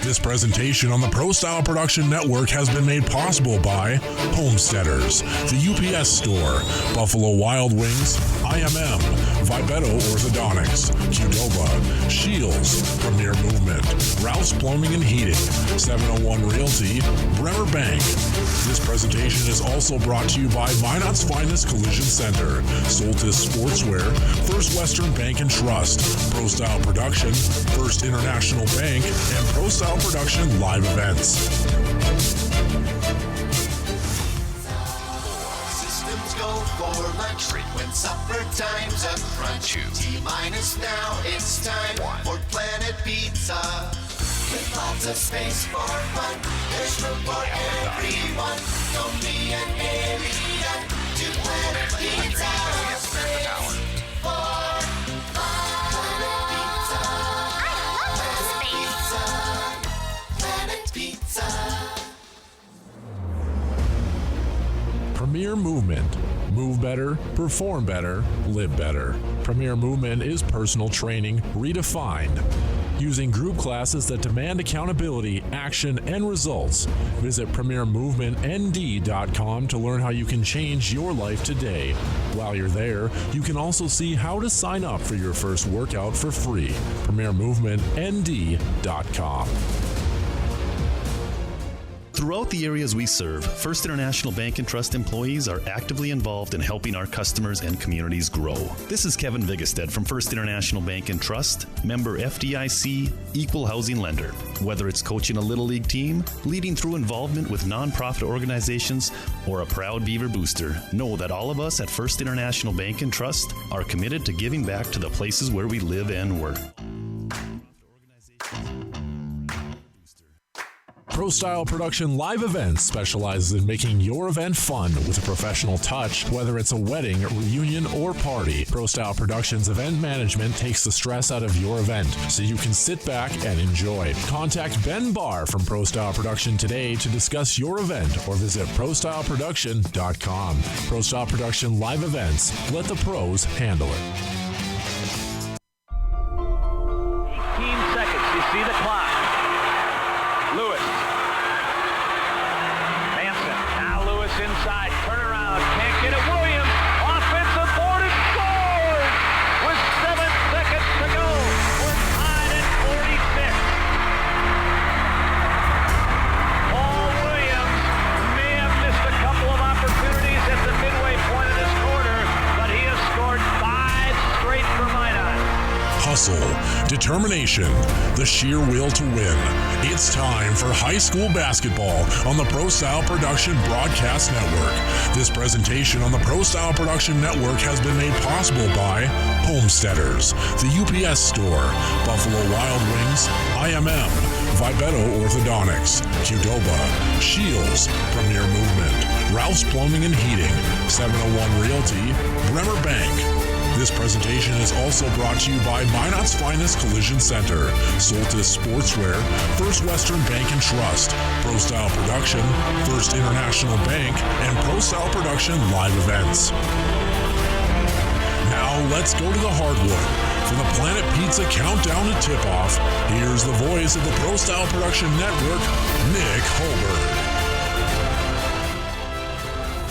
This presentation on the Pro Style Production Network has been made possible by Homesteaders, the UPS Store, Buffalo Wild Wings, IMM, Vibeto Orthodontics, Qdoba, Shields, Premier Movement, Ralph's Plumbing and Heating, 701 Realty, Bremer Bank. This presentation is also brought to you by Minot's Finest Collision Center, Soltis Sportswear, First Western Bank and Trust, Pro Style Production, First International Bank, and Pro Style Production Live Events. Systems go for lunch when supper time's a crunch. T-minus now, it's time for Planet Pizza. With lots of space for fun, there's room for everyone. From me and alien to Planet Pizza. Space for Planet Pizza. Premier Movement. Move better, perform better, live better. Premier Movement is personal training redefined. Using group classes that demand accountability, action, and results. Visit PremierMovementND.com to learn how you can change your life today. While you're there, you can also see how to sign up for your first workout for free. PremierMovementND.com. Throughout the areas we serve, First International Bank and Trust employees are actively involved in helping our customers and communities grow. This is Kevin Vigestad from First International Bank and Trust, member FDIC, equal housing lender. Whether it's coaching a Little League team, leading through involvement with nonprofit organizations, or a proud Beaver booster, know that all of us at First International Bank and Trust are committed to giving back to the places where we live and work. Pro Style Production Live Events specializes in making your event fun with a professional touch, whether it's a wedding, reunion, or party. Pro Style Productions Event Management takes the stress out of your event so you can sit back and enjoy. Contact Ben Barr from Pro Style Production today to discuss your event or visit ProStyleProduction.com. Pro Style Production Live Events. Let the pros handle it. 18 seconds. You see the clock. Lewis. Inside, turn around, can't get it. Williams, offensive board and scores with 7 seconds to go. We're tied at 46. Paul Williams may have missed a couple of opportunities at the midway point of this quarter, but he has scored 5 straight for Minot. Hustle, determination, the sheer will to win. It's time for high school basketball on the Pro Style Production Broadcast Network. This presentation on the Pro Style Production Network has been made possible by Homesteaders, the UPS Store, Buffalo Wild Wings, IMM, Vibeto Orthodontics, Qdoba, Shields, Premier Movement, Ralph's Plumbing and Heating, 701 Realty, Bremer Bank. This presentation is also brought to you by Minot's Finest Collision Center, Soltis Sportswear, First Western Bank and Trust, Pro Style Production, First International Bank, and Pro Style Production Live Events. Now let's go to the hardwood. For the Planet Pizza Countdown to Tip-Off, here's the voice of the Pro Style Production Network, Nick Hulberg.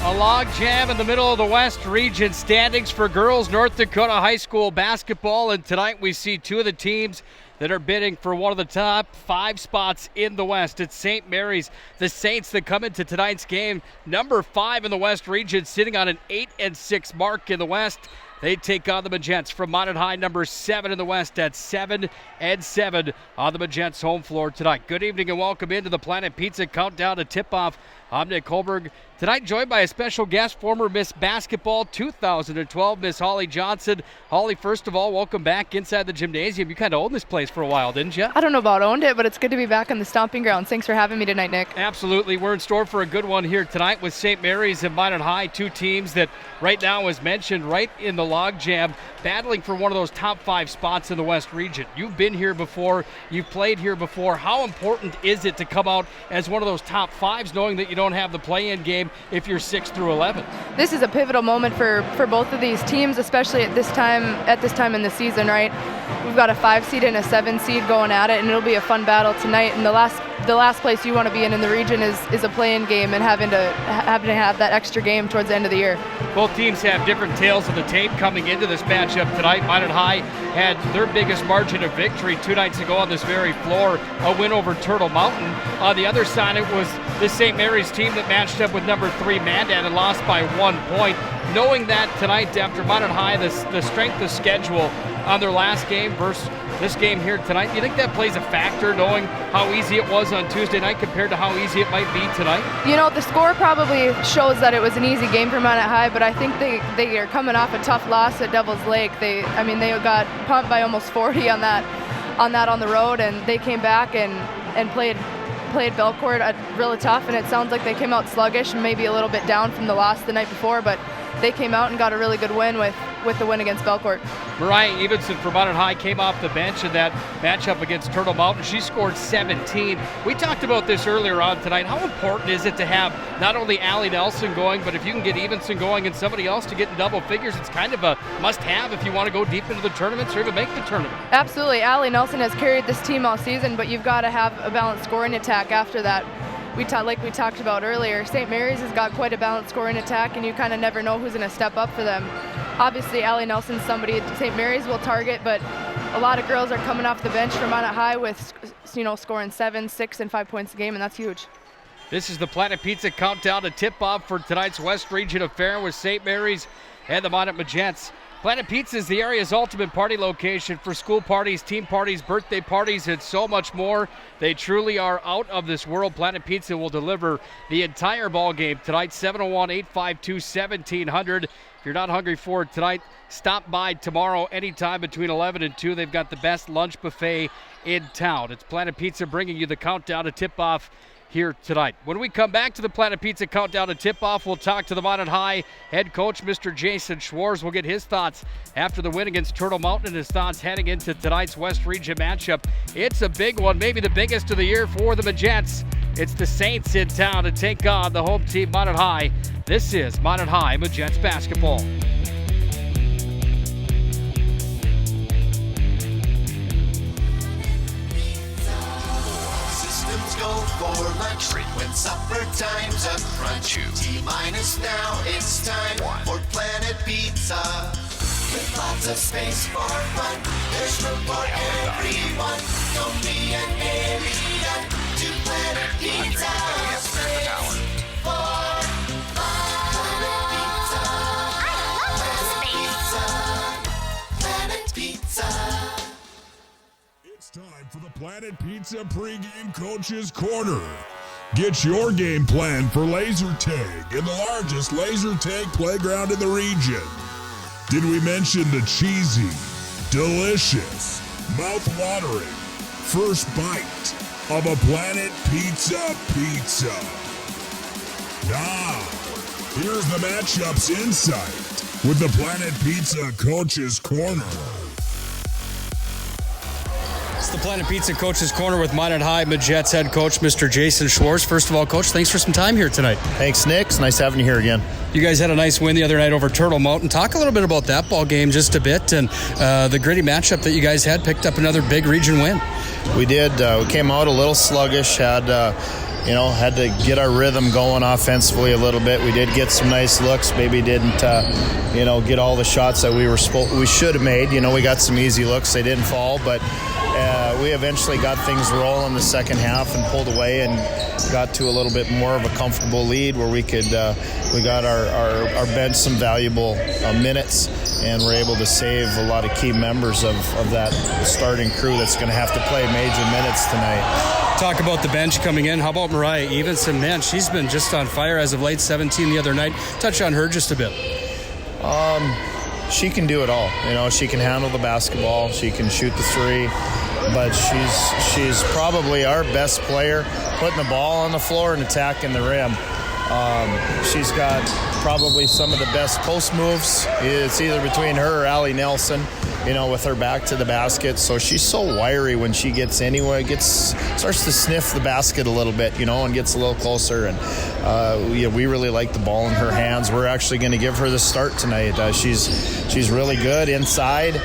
A log jam in the middle of the West Region standings for girls North Dakota high school basketball, and tonight we see two of the teams that are bidding for one of the top 5 spots in the West. It's St. Mary's, the Saints, that come into tonight's game number 5 in the West Region, sitting on an 8-6 mark in the West. They take on the Magents from Minot High, number 7 in the West, at 7-7 on the Magents' home floor tonight. Good evening and welcome into the Planet Pizza Countdown to Tip-Off. I'm Nick Hulberg. Tonight joined by a special guest, former Miss Basketball 2012, Miss Holly Johnson. Holly, first of all, welcome back inside the gymnasium. You kind of owned this place for a while, didn't you? I don't know about owned it, but it's good to be back on the stomping grounds. Thanks for having me tonight, Nick. Absolutely. We're in store for a good one here tonight with St. Mary's and Minot High, two teams that right now, as mentioned, right in the logjam, battling for one of those top 5 spots in the West Region. You've been here before. You've played here before. How important is it to come out as one of those top 5s, knowing that you don't have the play-in game if you're 6 through 11? This is a pivotal moment for both of these teams, especially at this time in the season, right? we've got a 5 seed and a 7 seed going at it, and it'll be a fun battle tonight. And the last place you want to be in the region is a play-in game, and having to have that extra game towards the end of the year. Both teams have different tales of the tape coming into this matchup tonight. Minot High had their biggest margin of victory 2 nights ago on this very floor, a win over Turtle Mountain. On the other side, it was the St. Mary's team that matched up with number 3 Mandan and lost by 1 point. Knowing that tonight after Minot High, the strength of schedule on their last game versus this game here tonight, do you think that plays a factor, knowing how easy it was on Tuesday night compared to how easy it might be tonight? You know, the score probably shows that it was an easy game for Minot High, but I think they are coming off a tough loss at Devil's Lake. They got pumped by almost 40 on the road, and they came back and played Belcourt really tough, and it sounds like they came out sluggish and maybe a little bit down from the loss the night before, but they came out and got a really good win with the win against Belcourt. Mariah Evenson from Minot High came off the bench in that matchup against Turtle Mountain. She scored 17. We talked about this earlier on tonight. How important is it to have not only Allie Nelson going, but if you can get Evenson going and somebody else to get in double figures, it's kind of a must-have if you want to go deep into the tournaments or even make the tournament. Absolutely. Allie Nelson has carried this team all season, but you've got to have a balanced scoring attack after that. Like we talked about earlier, St. Mary's has got quite a balanced scoring attack, and you kind of never know who's going to step up for them. Obviously, Allie Nelson's somebody St. Mary's will target, but a lot of girls are coming off the bench from Minot High with, scoring 7, 6, and 5 points a game, and that's huge. This is the Planet Pizza countdown to tip-off for tonight's West Region affair with St. Mary's and the Minot Magents. Planet Pizza is the area's ultimate party location for school parties, team parties, birthday parties, and so much more. They truly are out of this world. Planet Pizza will deliver the entire ball game tonight, 701-852-1700. If you're not hungry for it tonight, stop by tomorrow anytime between 11 and 2. They've got the best lunch buffet in town. It's Planet Pizza bringing you the countdown to tip-off here tonight. When we come back to the Planet Pizza countdown to tip-off, we'll talk to the Minot High head coach, Mr. Jason Schwartz. We'll get his thoughts after the win against Turtle Mountain and his thoughts heading into tonight's West Region matchup. It's a big one, maybe the biggest of the year for the Magents. It's the Saints in town to take on the home team, Minot High. This is Minot High Magents basketball. Go for lunch when supper time's a crunch. T-minus now, it's time for Planet Pizza. With lots of space for fun, there's room for everyone. Don't be an alien to Planet Pizza. Space for Planet Pizza. It's time for the Planet Pizza pregame Coach's Corner. Get your game plan for laser tag in the largest laser tag playground in the region. Did we mention the cheesy, delicious, mouth-watering first bite of a Planet Pizza pizza? Now, here's the matchup's insight with the Planet Pizza Coach's Corner. It's the Planet Pizza Coach's Corner with Minot High Magents head coach, Mr. Jason Schwartz. First of all, Coach, thanks for some time here tonight. Thanks, Nick. It's nice having you here again. You guys had a nice win the other night over Turtle Mountain. Talk a little bit about that ball game just a bit, and the gritty matchup that you guys had, picked up another big region win. We did. We came out a little sluggish, had to get our rhythm going offensively a little bit. We did get some nice looks. Maybe didn't, get all the shots that we should have made. We got some easy looks. They didn't fall, but we eventually got things rolling the second half and pulled away and got to a little bit more of a comfortable lead where we got our bench some valuable minutes, and we're able to save a lot of key members of that starting crew that's going to have to play major minutes tonight. Talk about the bench coming in. How about Mariah Evenson? Man, she's been just on fire as of late, 17 the other night. Touch on her just a bit. She can do it all. She can handle the basketball. She can shoot the three. But she's probably our best player, putting the ball on the floor and attacking the rim. She's got probably some of the best post moves. It's either between her or Allie Nelson, with her back to the basket. So she's so wiry when she gets anywhere, starts to sniff the basket a little bit, and gets a little closer. And we really like the ball in her hands. We're actually going to give her the start tonight. She's really good inside.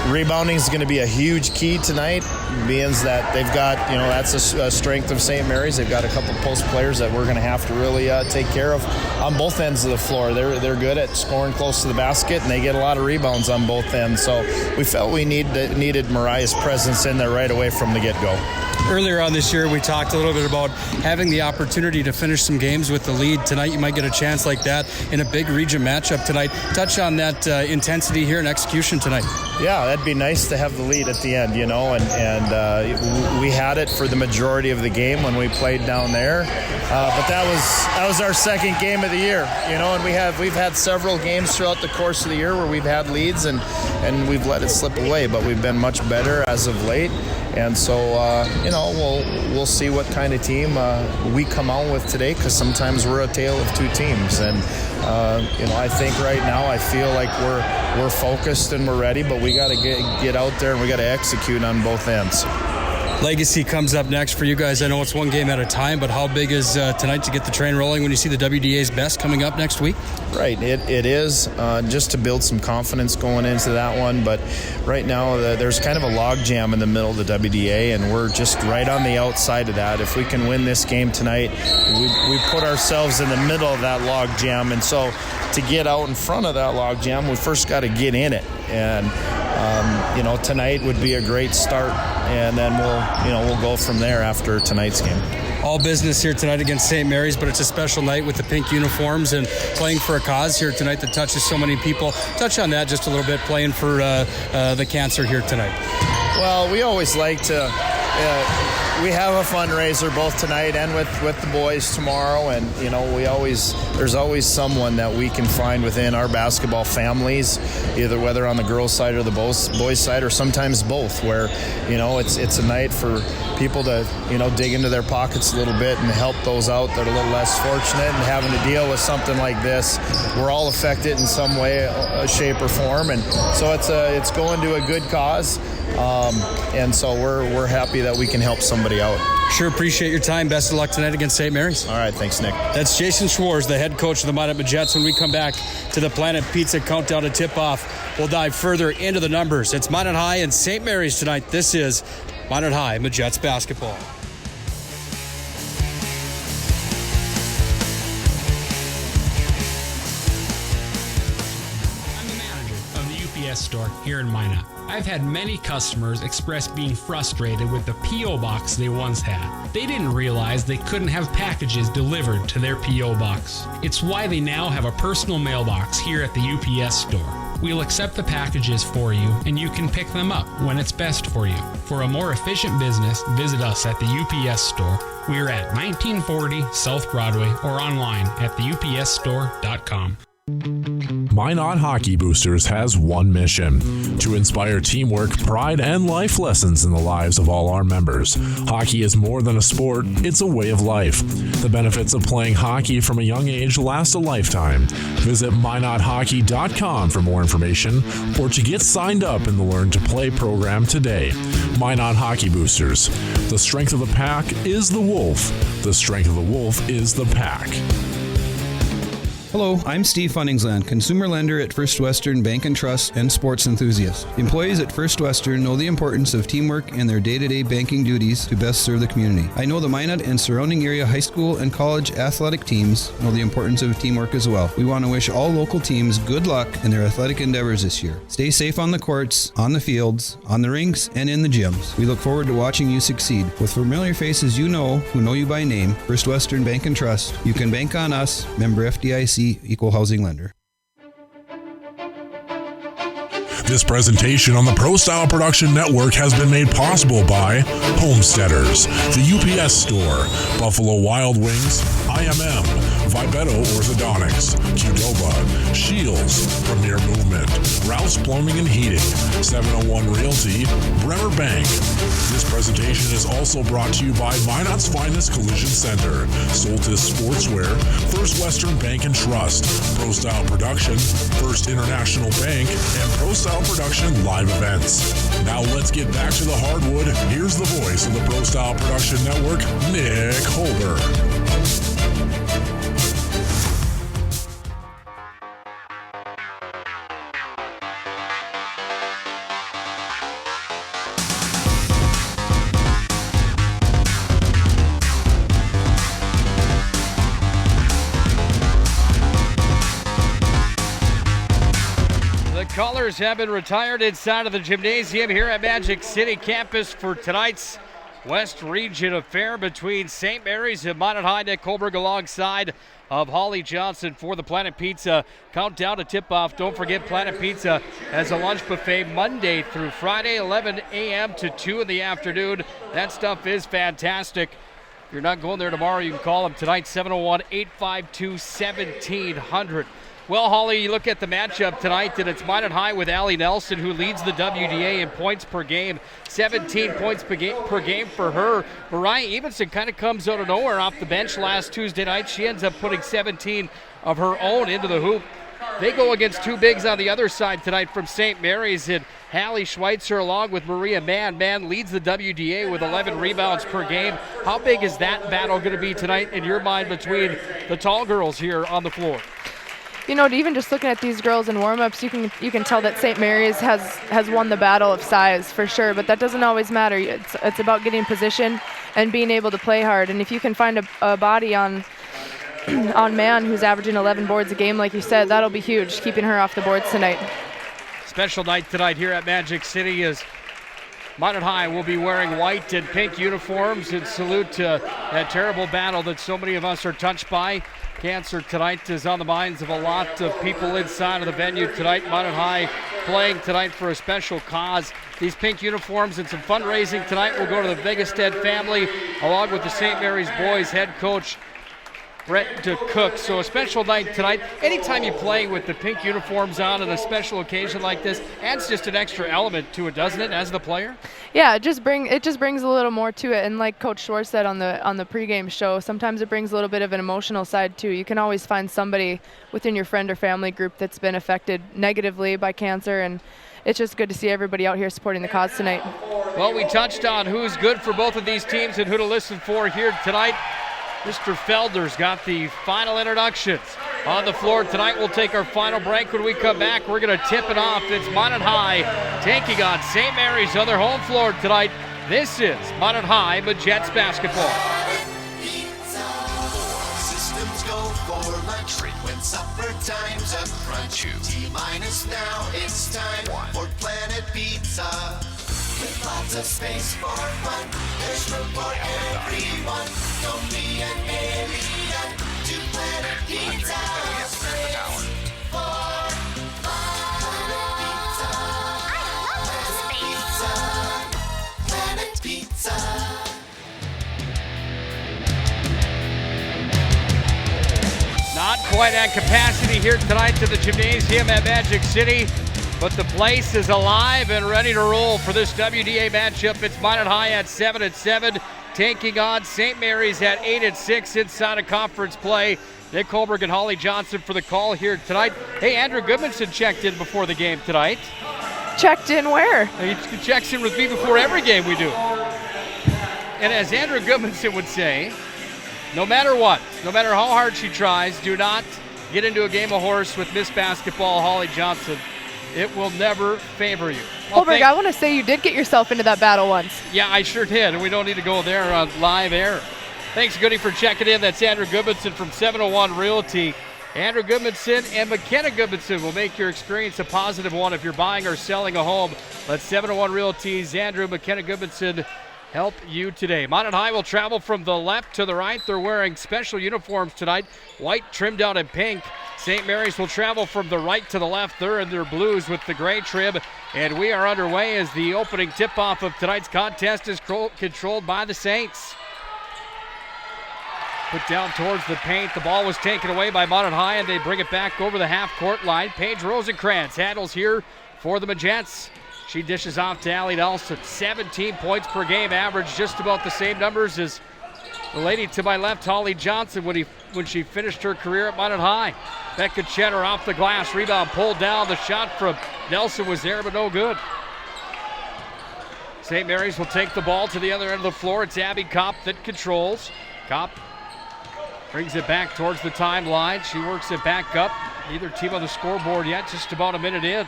Rebounding is going to be a huge key tonight, being that they've got, that's a strength of St. Mary's. They've got a couple post players that we're going to have to really take care of on both ends of the floor. They're good at scoring close to the basket, and they get a lot of rebounds on both ends. So we felt we needed Mariah's presence in there right away from the get-go. Earlier on this year, we talked a little bit about having the opportunity to finish some games with the lead. Tonight, you might get a chance like that in a big region matchup tonight. Touch on that intensity here and execution tonight. Yeah, that'd be nice to have the lead at the end, and we had it for the majority of the game when we played down there. But that was our second game of the year, and we've had several games throughout the course of the year where we've had leads and we've let it slip away, but we've been much better as of late. And so, we'll see what kind of team we come out with today, because sometimes we're a tale of two teams. And, I think right now I feel like we're focused and we're ready, but we got to get out there and we got to execute on both ends. Legacy comes up next for you guys. I know it's one game at a time, but how big is tonight to get the train rolling when you see the WDA's best coming up next week? Right, it is just to build some confidence going into that one. But right now there's kind of a log jam in the middle of the WDA, and we're just right on the outside of that. If we can win this game tonight, we put ourselves in the middle of that log jam. And so to get out in front of that log jam, we first got to get in it. And tonight would be a great start, and then we'll go from there after tonight's game. All business here tonight against St. Mary's, but it's a special night with the pink uniforms and playing for a cause here tonight that touches so many people. Touch on that just a little bit, playing for the cancer here tonight. Well, we always like to we have a fundraiser both tonight and with the boys tomorrow, and there's always someone that we can find within our basketball families, either whether on the girls' side or the boys' side, or sometimes both, where it's a night for people to dig into their pockets a little bit and help those out that are a little less fortunate and having to deal with something like this. We're all affected in some way, shape, or form, and so it's going to a good cause. And so we're happy that we can help somebody out. Sure appreciate your time. Best of luck tonight against St. Mary's. All right, thanks, Nick. That's Jason Schwartz, the head coach of the Minot Jets. When we come back to the Planet Pizza countdown to tip-off, we'll dive further into the numbers. It's Minot High and St. Mary's tonight. This is Minot High Jets basketball. I'm the manager of the UPS store here in Minot. I've had many customers express being frustrated with the P.O. box they once had. They didn't realize they couldn't have packages delivered to their P.O. box. It's why they now have a personal mailbox here at the UPS store. We'll accept the packages for you, and you can pick them up when it's best for you. For a more efficient business, visit us at the UPS store. We're at 1940 South Broadway or online at theupsstore.com. Minot Hockey Boosters has one mission: to inspire teamwork, pride, and life lessons in the lives of all our members. Hockey is more than a sport, it's a way of life. The benefits of playing hockey from a young age last a lifetime. Visit minothockey.com for more information or to get signed up in the Learn to Play program today. Minot Hockey Boosters. The strength of the pack is the wolf. The strength of the wolf is the pack. Hello, I'm Steve Funningsland, consumer lender at First Western Bank and Trust and sports enthusiast. Employees at First Western know the importance of teamwork in their day-to-day banking duties to best serve the community. I know the Minot and surrounding area high school and college athletic teams know the importance of teamwork as well. We want to wish all local teams good luck in their athletic endeavors this year. Stay safe on the courts, on the fields, on the rinks, and in the gyms. We look forward to watching you succeed. With familiar faces you know, who know you by name, First Western Bank and Trust, you can bank on us, member FDIC, equal housing lender. This presentation on the Pro Style Production Network has been made possible by Homesteaders, the UPS Store, Buffalo Wild Wings, IMM, Vibeto Orthodontics, Qdoba, Shields, Premier Movement, Ralph's Plumbing and Heating, 701 Realty, Bremer Bank. This presentation is also brought to you by Minot's Finest Collision Center, Soltis Sportswear, First Western Bank and Trust, Pro Style Production, First International Bank, and Pro Style Production live events. Now let's get back to the hardwood. Here's the voice of the Pro Style Production Network, Nick Hulberg. chairs have been retired inside of the gymnasium here at Magic City campus for tonight's West Region affair between St. Mary's and Minot High. Nick Hulberg alongside of Holly Johnson for the Planet Pizza countdown to tip-off. Don't forget, Planet Pizza has a lunch buffet Monday through Friday, 11 a.m. to 2 in the afternoon. That stuff is fantastic. If you're not going there tomorrow, you can call them tonight, 701-852-1700. Well, Holly, you look at the matchup tonight, and it's Minot High with Allie Nelson, who leads the WDA in points per game. 17 points per game for her. Mariah Evenson kind of comes out of nowhere off the bench last Tuesday night. She ends up putting 17 of her own into the hoop. They go against two bigs on the other side tonight from St. Mary's, and Hallie Schweitzer along with Maria Mann. Mann leads the WDA with 11 rebounds per game. How big is that battle going to be tonight in your mind between the tall girls here on the floor? You know, even just looking at these girls in warm-ups, you can tell that St. Mary's has won the battle of size for sure, but that doesn't always matter. It's about getting position and being able to play hard. And if you can find a body on Mann who's averaging 11 boards a game, like you said, that'll be huge, keeping her off the boards tonight. Special night tonight here at Magic City as Minot High will be wearing white and pink uniforms in salute to that terrible battle that so many of us are touched by. Cancer tonight is on the minds of a lot of people inside of the venue tonight. Minot High playing tonight for a special cause. These pink uniforms and some fundraising tonight will go to the Vigestead family along with the St. Mary's boys head coach Brett DeCook. So a special night tonight. Anytime you play with the pink uniforms on a special occasion like this, adds just an extra element to it, doesn't it, as the player? Yeah, it just brings a little more to it. And like Coach Schwartz said on the pregame show, sometimes it brings a little bit of an emotional side too. You can always find somebody within your friend or family group that's been affected negatively by cancer, and it's just good to see everybody out here supporting the cause tonight. Well, we touched on who's good for both of these teams and who to listen for here tonight. Mr. Felder's got the final introductions on the floor tonight. We'll take our final break. When we come back, we're going to tip it off. It's Minot High taking on St. Mary's on their home floor tonight. This is Minot High Majets basketball. Systems go for lunch when supper time's a crunch. T-minus now, it's time for Planet Pizza. With lots of space for fun, there's room for everyone. Don't be an alien to Planet Pizza. Space for fun. Planet Pizza. Not quite at capacity here tonight to the gymnasium at Magic City, but the place is alive and ready to roll for this WDA matchup. It's Minot High at 7-7, taking on St. Mary's at 8-6 inside of conference play. Nick Hulberg and Holly Johnson for the call here tonight. Hey, Andrew Goodmanson checked in before the game tonight. Checked in where? He checks in with me before every game we do. And as Andrew Goodmanson would say, no matter what, no matter how hard she tries, do not get into a game of horse with Miss Basketball Holly Johnson. It will never favor you. Hulberg, I want to say you did get yourself into that battle once. Yeah, I sure did, and we don't need to go there on live air. Thanks, Goody, for checking in. That's Andrew Goodmanson from 701 Realty. Andrew Goodmanson and McKenna Goodmanson will make your experience a positive one if you're buying or selling a home. Let 701 Realty's Andrew McKenna Goodmanson help you today. Minot High will travel from the left to the right. They're wearing special uniforms tonight, white trimmed out in pink. St. Mary's will travel from the right to the left. They're in their blues with the gray trim. And we are underway as the opening tip-off of tonight's contest is controlled by the Saints. Put down towards the paint. The ball was taken away by Minot High, and they bring it back over the half-court line. Paige Rosenkrantz handles here for the Majets. She dishes off to Allie Nelson. 17 points per game average, just about the same numbers as the lady to my left, Holly Johnson, when she finished her career at Minot High. Becca Cheddar off the glass, rebound pulled down. The shot from Nelson was there, but no good. St. Mary's will take the ball to the other end of the floor. It's Abby Kopp that controls. Kopp brings it back towards the timeline. She works it back up. Neither team on the scoreboard yet, just about a minute in.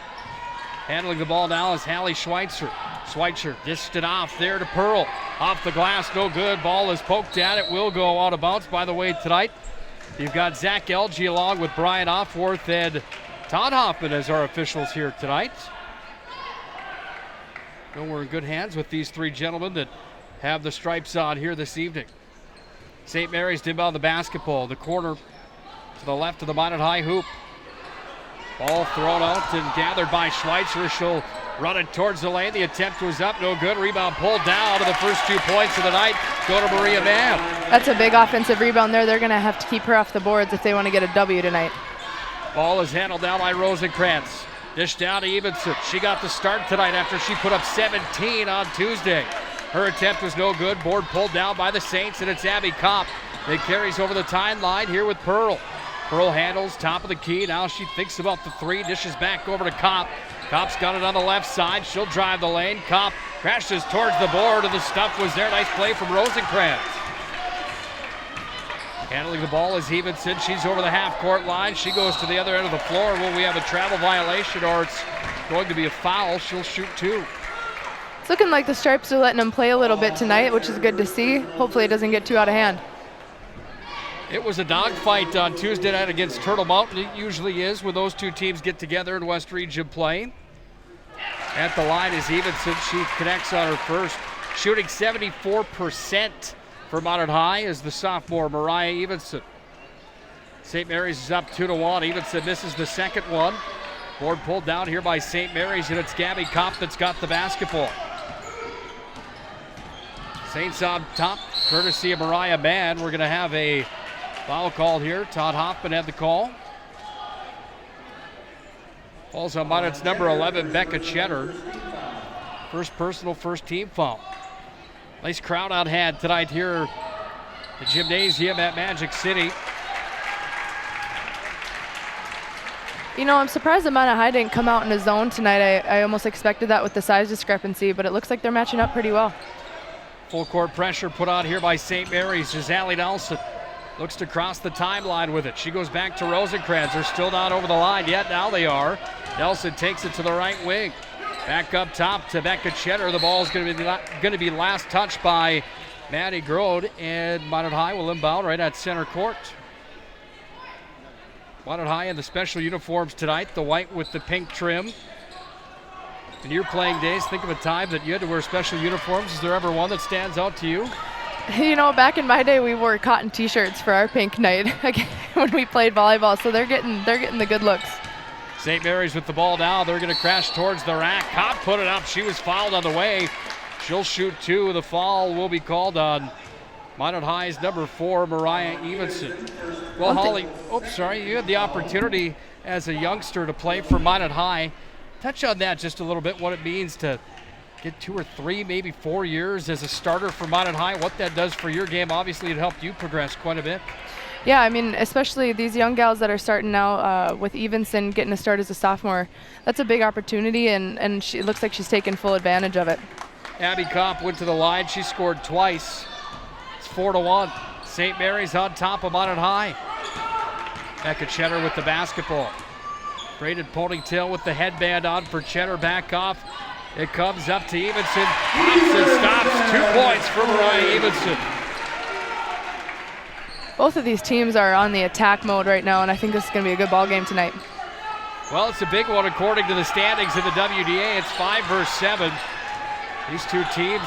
Handling the ball now is Hallie Schweitzer. Schweitzer dished it off there to Pearl. Off the glass, no good. Ball is poked at. It will go out of bounds. By the way, tonight, you've got Zach Elgie along with Brian Offworth and Todd Hoffman as our officials here tonight. No, we're in good hands with these three gentlemen that have the stripes on here this evening. St. Mary's to inbound the basketball. The corner to the left of the Minot High hoop. Ball thrown out and gathered by Schweitzer. She'll run it towards the lane. The attempt was up, no good. Rebound pulled down, and the first 2 points of the night go to Maria Mann. That's a big offensive rebound there. They're going to have to keep her off the boards if they want to get a W tonight. Ball is handled down by Rosenkrantz. Dish down to Evenson. She got the start tonight after she put up 17 on Tuesday. Her attempt was no good. Board pulled down by the Saints, and it's Abby Kopp that carries over the timeline here with Pearl. Pearl handles top of the key. Now she thinks about the three. Dishes back over to Kopp. Kopp's got it on the left side. She'll drive the lane. Kopp crashes towards the board, and the stuff was there. Nice play from Rosenkrantz. Handling the ball is Evenson. She's over the half-court line. She goes to the other end of the floor. Will we have a travel violation, or it's going to be a foul? She'll shoot 2. It's looking like the Stripes are letting them play a little bit tonight, which is good to see. Hopefully it doesn't get too out of hand. It was a dogfight on Tuesday night against Turtle Mountain. It usually is when those two teams get together in West Region play. At the line is Evenson. She connects on her first. Shooting 74% for Minot High is the sophomore Mariah Evenson. St. Mary's is up 2-1. Evenson misses the second one. Board pulled down here by St. Mary's, and it's Gabby Kopp that's got the basketball. Saints on top, courtesy of Mariah Mann. We're going to have a foul called here. Todd Hoffman had the call. Falls on Minot's number 11, Becca Cheddar. First personal, first team foul. Nice crowd on hand tonight here at the gymnasium at Magic City. You know, I'm surprised that Minot High didn't come out in a zone tonight. I almost expected that with the size discrepancy, but it looks like they're matching up pretty well. Full court pressure put on here by St. Mary's as Allie Nelson looks to cross the timeline with it. She goes back to Rosenkrantz. They're still not over the line yet. Now they are. Nelson takes it to the right wing. Back up top to Becca Cheddar. The ball is going to be last touched by Maddie Grode, and Minot High will inbound right at center court. Minot High in the special uniforms tonight, the white with the pink trim. In your playing days, think of a time that you had to wear special uniforms. Is there ever one that stands out to you? You know, back in my day, we wore cotton T-shirts for our pink night when we played volleyball, so they're getting the good looks. St. Mary's with the ball now. They're going to crash towards the rack. Kopp put it up. She was fouled on the way. She'll shoot 2. The foul will be called on Minot High's number 4, Mariah Evenson. Well, Holly, you had the opportunity as a youngster to play for Minot High. Touch on that just a little bit, what it means to get 2 or 3, maybe 4 years as a starter for Minot High, what that does for your game. Obviously, it helped you progress quite a bit. Yeah, I mean, especially these young gals that are starting now with Evenson getting a start as a sophomore. That's a big opportunity, and it looks like she's taking full advantage of it. Abby Kopp went to the line. She scored twice. It's 4-1. St. Mary's on top of Minot High. Becca Cheddar with the basketball. Braided ponytail with the headband on for Cheddar. Back off. It comes up to Evenson. Pops and stops. 2 points for Mariah Evenson. Both of these teams are on the attack mode right now, and I think this is going to be a good ball game tonight. Well, it's a big one according to the standings in the WDA. It's 5 versus 7. These two teams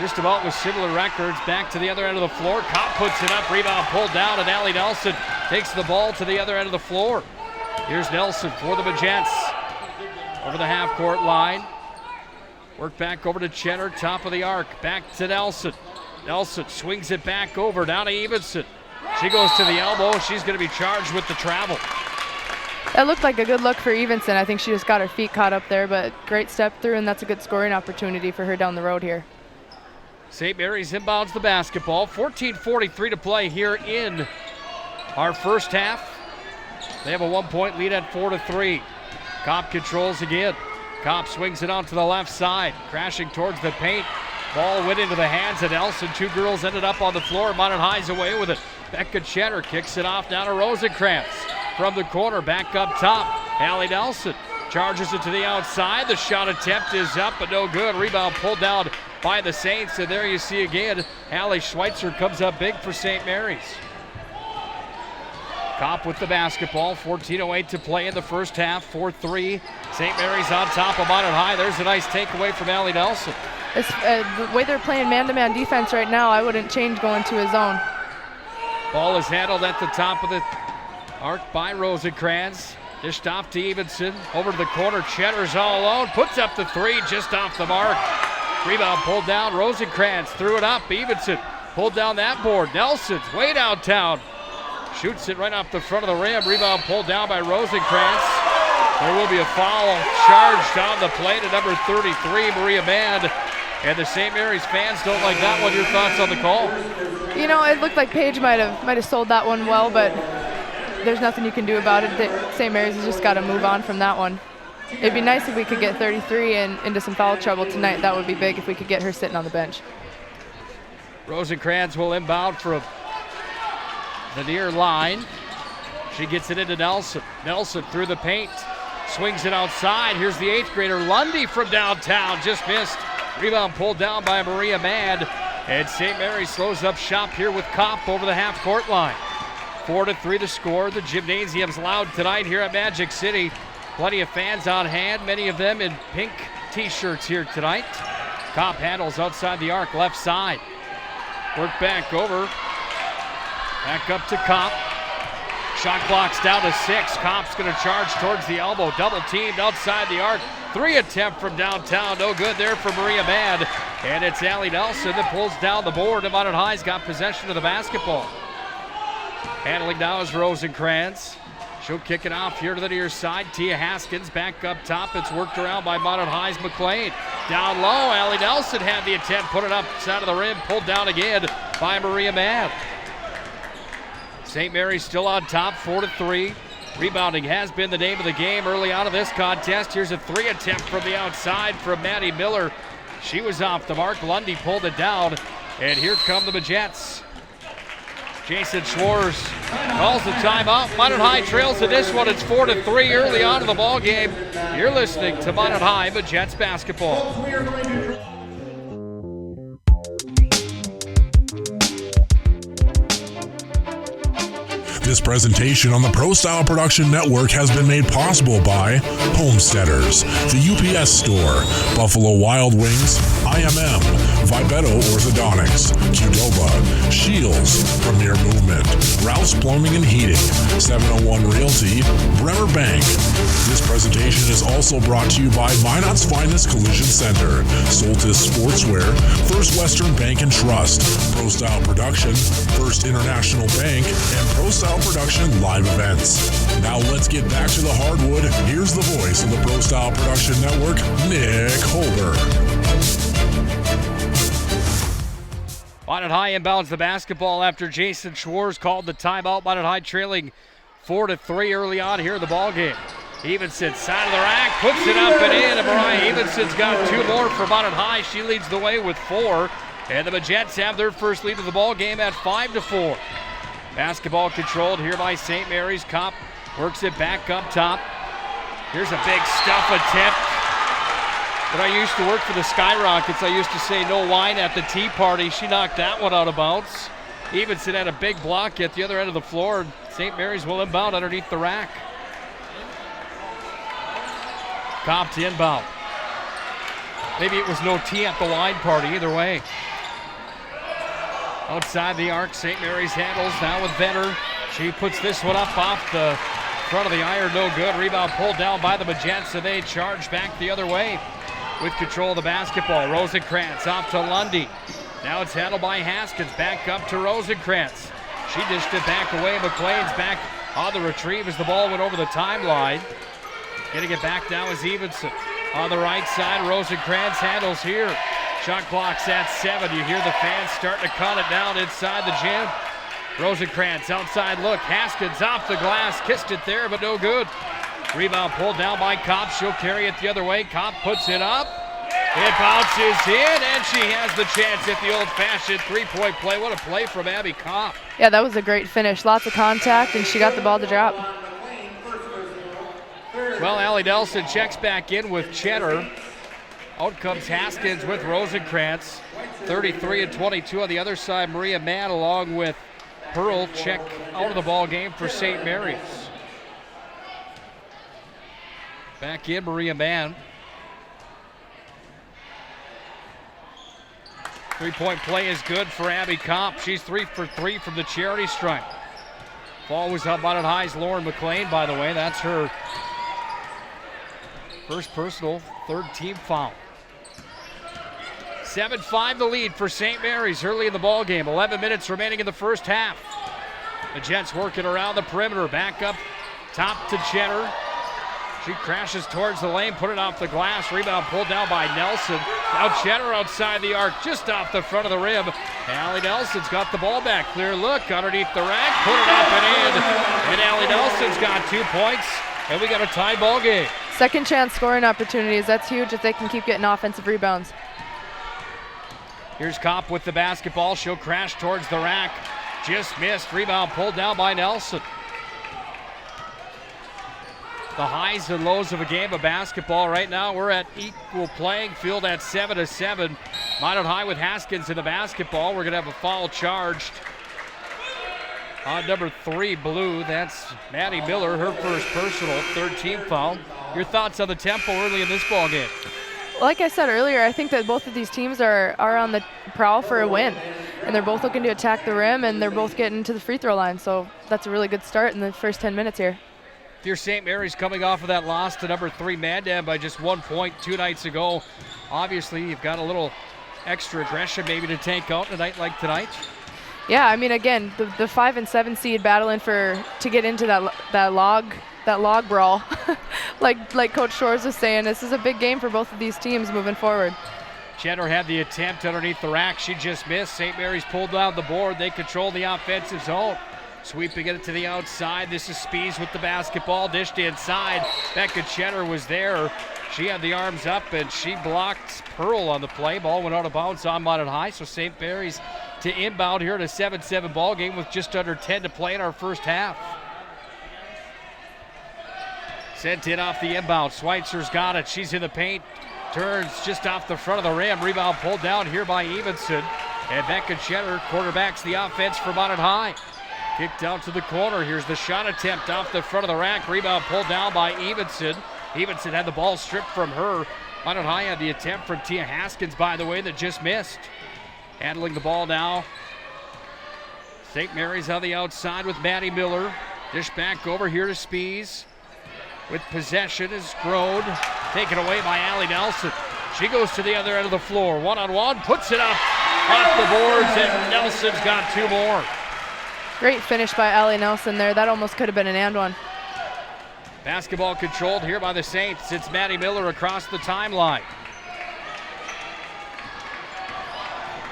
just about with similar records. Back to the other end of the floor. Kopp puts it up. Rebound pulled down, and Allie Nelson takes the ball to the other end of the floor. Here's Nelson for the Magents. Over the half-court line. Work back over to Cheddar, top of the arc. Back to Nelson. Nelson swings it back over, down to Evenson. She goes to the elbow. She's going to be charged with the travel. That looked like a good look for Evenson. I think she just got her feet caught up there, but great step through, and that's a good scoring opportunity for her down the road here. St. Mary's inbounds the basketball. 14:43 to play here in our first half. They have a 1-point lead at 4-3. Kopp controls again. Kopp swings it out to the left side, crashing towards the paint. Ball went into the hands of Nelson. 2 girls ended up on the floor. Minot High's away with it. Becca Cheddar kicks it off down to Rosenkrantz. From the corner, back up top. Allie Nelson charges it to the outside. The shot attempt is up, but no good. Rebound pulled down by the Saints. And there you see again, Allie Schweitzer comes up big for St. Mary's. Kopp with the basketball. 14:08 to play in the first half. 4-3. St. Mary's on top of Minot High. There's a nice takeaway from Allie Nelson. The way they're playing man-to-man defense right now, I wouldn't change going to a zone. Ball is handled at the top of the arc by Rosenkrantz. Dished off to Evenson. Over to the corner. Cheddar's all alone. Puts up the three just off the mark. Rebound pulled down. Rosenkrantz threw it up. Evenson pulled down that board. Nelson's way downtown. Shoots it right off the front of the rim. Rebound pulled down by Rosenkrantz. There will be a foul charged on the plate at number 33, Maria Mann. And the St. Mary's fans don't like that one. Your thoughts on the call? You know, it looked like Paige might have sold that one well, but there's nothing you can do about it. St. Mary's has just got to move on from that one. It'd be nice if we could get 33 and into some foul trouble tonight. That would be big if we could get her sitting on the bench. Rosenkrantz will inbound from the near line. She gets it into Nelson. Nelson through the paint. Swings it outside. Here's the 8th grader Lundy from downtown. Just missed. Rebound pulled down by Maria Mann. And St. Mary's slows up shop here with Kopp over the half-court line. 4-3 to score. The gymnasium's loud tonight here at Magic City. Plenty of fans on hand, many of them in pink t-shirts here tonight. Kopp handles outside the arc, left side. Work back over. Back up to Kopp. Shot clock's down to 6. Kopp's going to charge towards the elbow. Double teamed outside the arc. 3 attempt from downtown. No good there for Maria Mann. And it's Allie Nelson that pulls down the board. Minot High's got possession of the basketball. Handling now is Rosenkrantz. She'll kick it off here to the near side. Tia Haskins back up top. It's worked around by Minot High's McLean. Down low, Allie Nelson had the attempt. Put it up side of the rim. Pulled down again by Maria Mann. St. Mary's still on top, 4-3. Rebounding has been the name of the game early on in this contest. Here's a 3 attempt from the outside from Maddie Miller. She was off the mark. Lundy pulled it down. And here come the Majettes. Jason Schwartz calls the timeout. Minot High trails in this one. It's 4-3 early on in the ball game. You're listening to Minot High Majettes basketball. This presentation on the Pro Style Production Network has been made possible by Homesteaders, the UPS Store, Buffalo Wild Wings, IMM, Vibeto Orthodontics, Qdoba, Shields, Premier Movement, Rouse Plumbing and Heating, 701 Realty, Bremer Bank. This presentation is also brought to you by Minot's Finest Collision Center, Soltis Sportswear, First Western Bank and Trust, Pro Style Production, First International Bank, and Pro Style Production live events. Now let's get back to the hardwood. Here's the voice of the Pro Style Production Network, Nick Hulberg. Minot High inbounds the basketball after Jason Schwartz called the timeout. Minot High trailing 4-3 early on here in the ball game. Evenson, side of the rack, puts it up and in. And Mariah Evenson's got 2 more for Minot High. She leads the way with 4. And the Majettes have their first lead of the ball game at 5-4. Basketball controlled here by St. Mary's. Kopp works it back up top. Here's a big stuff attempt. When I used to work for the Skyrockets, I used to say no wine at the tea party. She knocked that one out of bounds. Evenson had a big block at the other end of the floor. St. Mary's will inbound underneath the rack. Kopp to inbound. Maybe it was no tea at the wine party, either way. Outside the arc, St. Mary's handles now with Venner. She puts this one up off the front of the iron, no good. Rebound pulled down by the Majettes, and they charge back the other way with control of the basketball. Rosenkrantz off to Lundy. Now it's handled by Haskins, back up to Rosenkrantz. She dished it back away. McLean's back on the retrieve as the ball went over the timeline. Getting it back now is Evenson. On the right side, Rosenkrantz handles here. Shot clock's at 7. You hear the fans starting to count it down inside the gym. Rosenkrantz outside look. Haskins off the glass. Kissed it there, but no good. Rebound pulled down by Kopp. She'll carry it the other way. Kopp puts it up. It bounces in, and she has the chance at the old-fashioned 3-point play. What a play from Abby Kopp. Yeah, that was a great finish. Lots of contact, and she got the ball to drop. Well, Allie Nelson checks back in with Cheddar. Out comes Haskins with Rosenkrantz. 33 and 22 on the other side. Maria Mann along with Pearl check out of the ball game for St. Mary's. Back in, Maria Mann. Three-point play is good for Abby Kopp. She's 3 for 3 from the charity stripe. Ball was up Minot High's Lauren McLean, by the way. That's her first personal, third team foul. 7-5 the lead for St. Mary's early in the ball game. 11 minutes remaining in the first half. The Jets working around the perimeter. Back up top to Jenner. She crashes towards the lane, put it off the glass. Rebound pulled down by Nelson. Now Jenner outside the arc, just off the front of the rim. Allie Nelson's got the ball back. Clear look underneath the rack, put it up and in. And Allie Nelson's got 2 points, and we got a tied ball game. Second chance scoring opportunities. That's huge if they can keep getting offensive rebounds. Here's Kopp with the basketball. She'll crash towards the rack. Just missed. Rebound pulled down by Nelson. The highs and lows of a game of basketball right now. We're at equal playing field at 7-7. Minot High with Haskins in the basketball. We're going to have a foul charged on number 3, blue. That's Maddie Miller, her first personal, third team foul. Your thoughts on the tempo early in this ball game? Like I said earlier, I think that both of these teams are on the prowl for a win. And they're both looking to attack the rim, and they're both getting to the free throw line. So that's a really good start in the first 10 minutes here. Dear St. Mary's coming off of that loss to number 3 Mandan by just 1 point 2 nights ago. Obviously, you've got a little extra aggression maybe to take out a night like tonight. Yeah, I mean, again, the 5 and 7 seed battling to get into that log brawl. like Coach Shores was saying, this is a big game for both of these teams moving forward. Jenner had the attempt underneath the rack. She just missed. St. Mary's pulled down the board. They control the offensive zone. Sweeping it to the outside. This is Spees with the basketball. Dished inside. Becca Jenner was there. She had the arms up and she blocked Pearl on the play. Ball went out of bounds on Minot High. So St. Mary's to inbound here in a 7-7 ball game with just under 10 to play in our first half. Sent in off the inbound. Schweitzer's got it. She's in the paint. Turns just off the front of the rim. Rebound pulled down here by Evenson. And Becca Jenner quarterbacks the offense for Minot High. Kicked out to the corner. Here's the shot attempt off the front of the rack. Rebound pulled down by Evenson. Evenson had the ball stripped from her. Minot High had the attempt from Tia Haskins, by the way, that just missed. Handling the ball now. St. Mary's on the outside with Maddie Miller. Dish back over here to Spees. With possession is Grode. Taken away by Allie Nelson. She goes to the other end of the floor. One-on-one, puts it up off the boards, and Nelson's got 2 more. Great finish by Allie Nelson there. That almost could have been an and one. Basketball controlled here by the Saints. It's Maddie Miller across the timeline.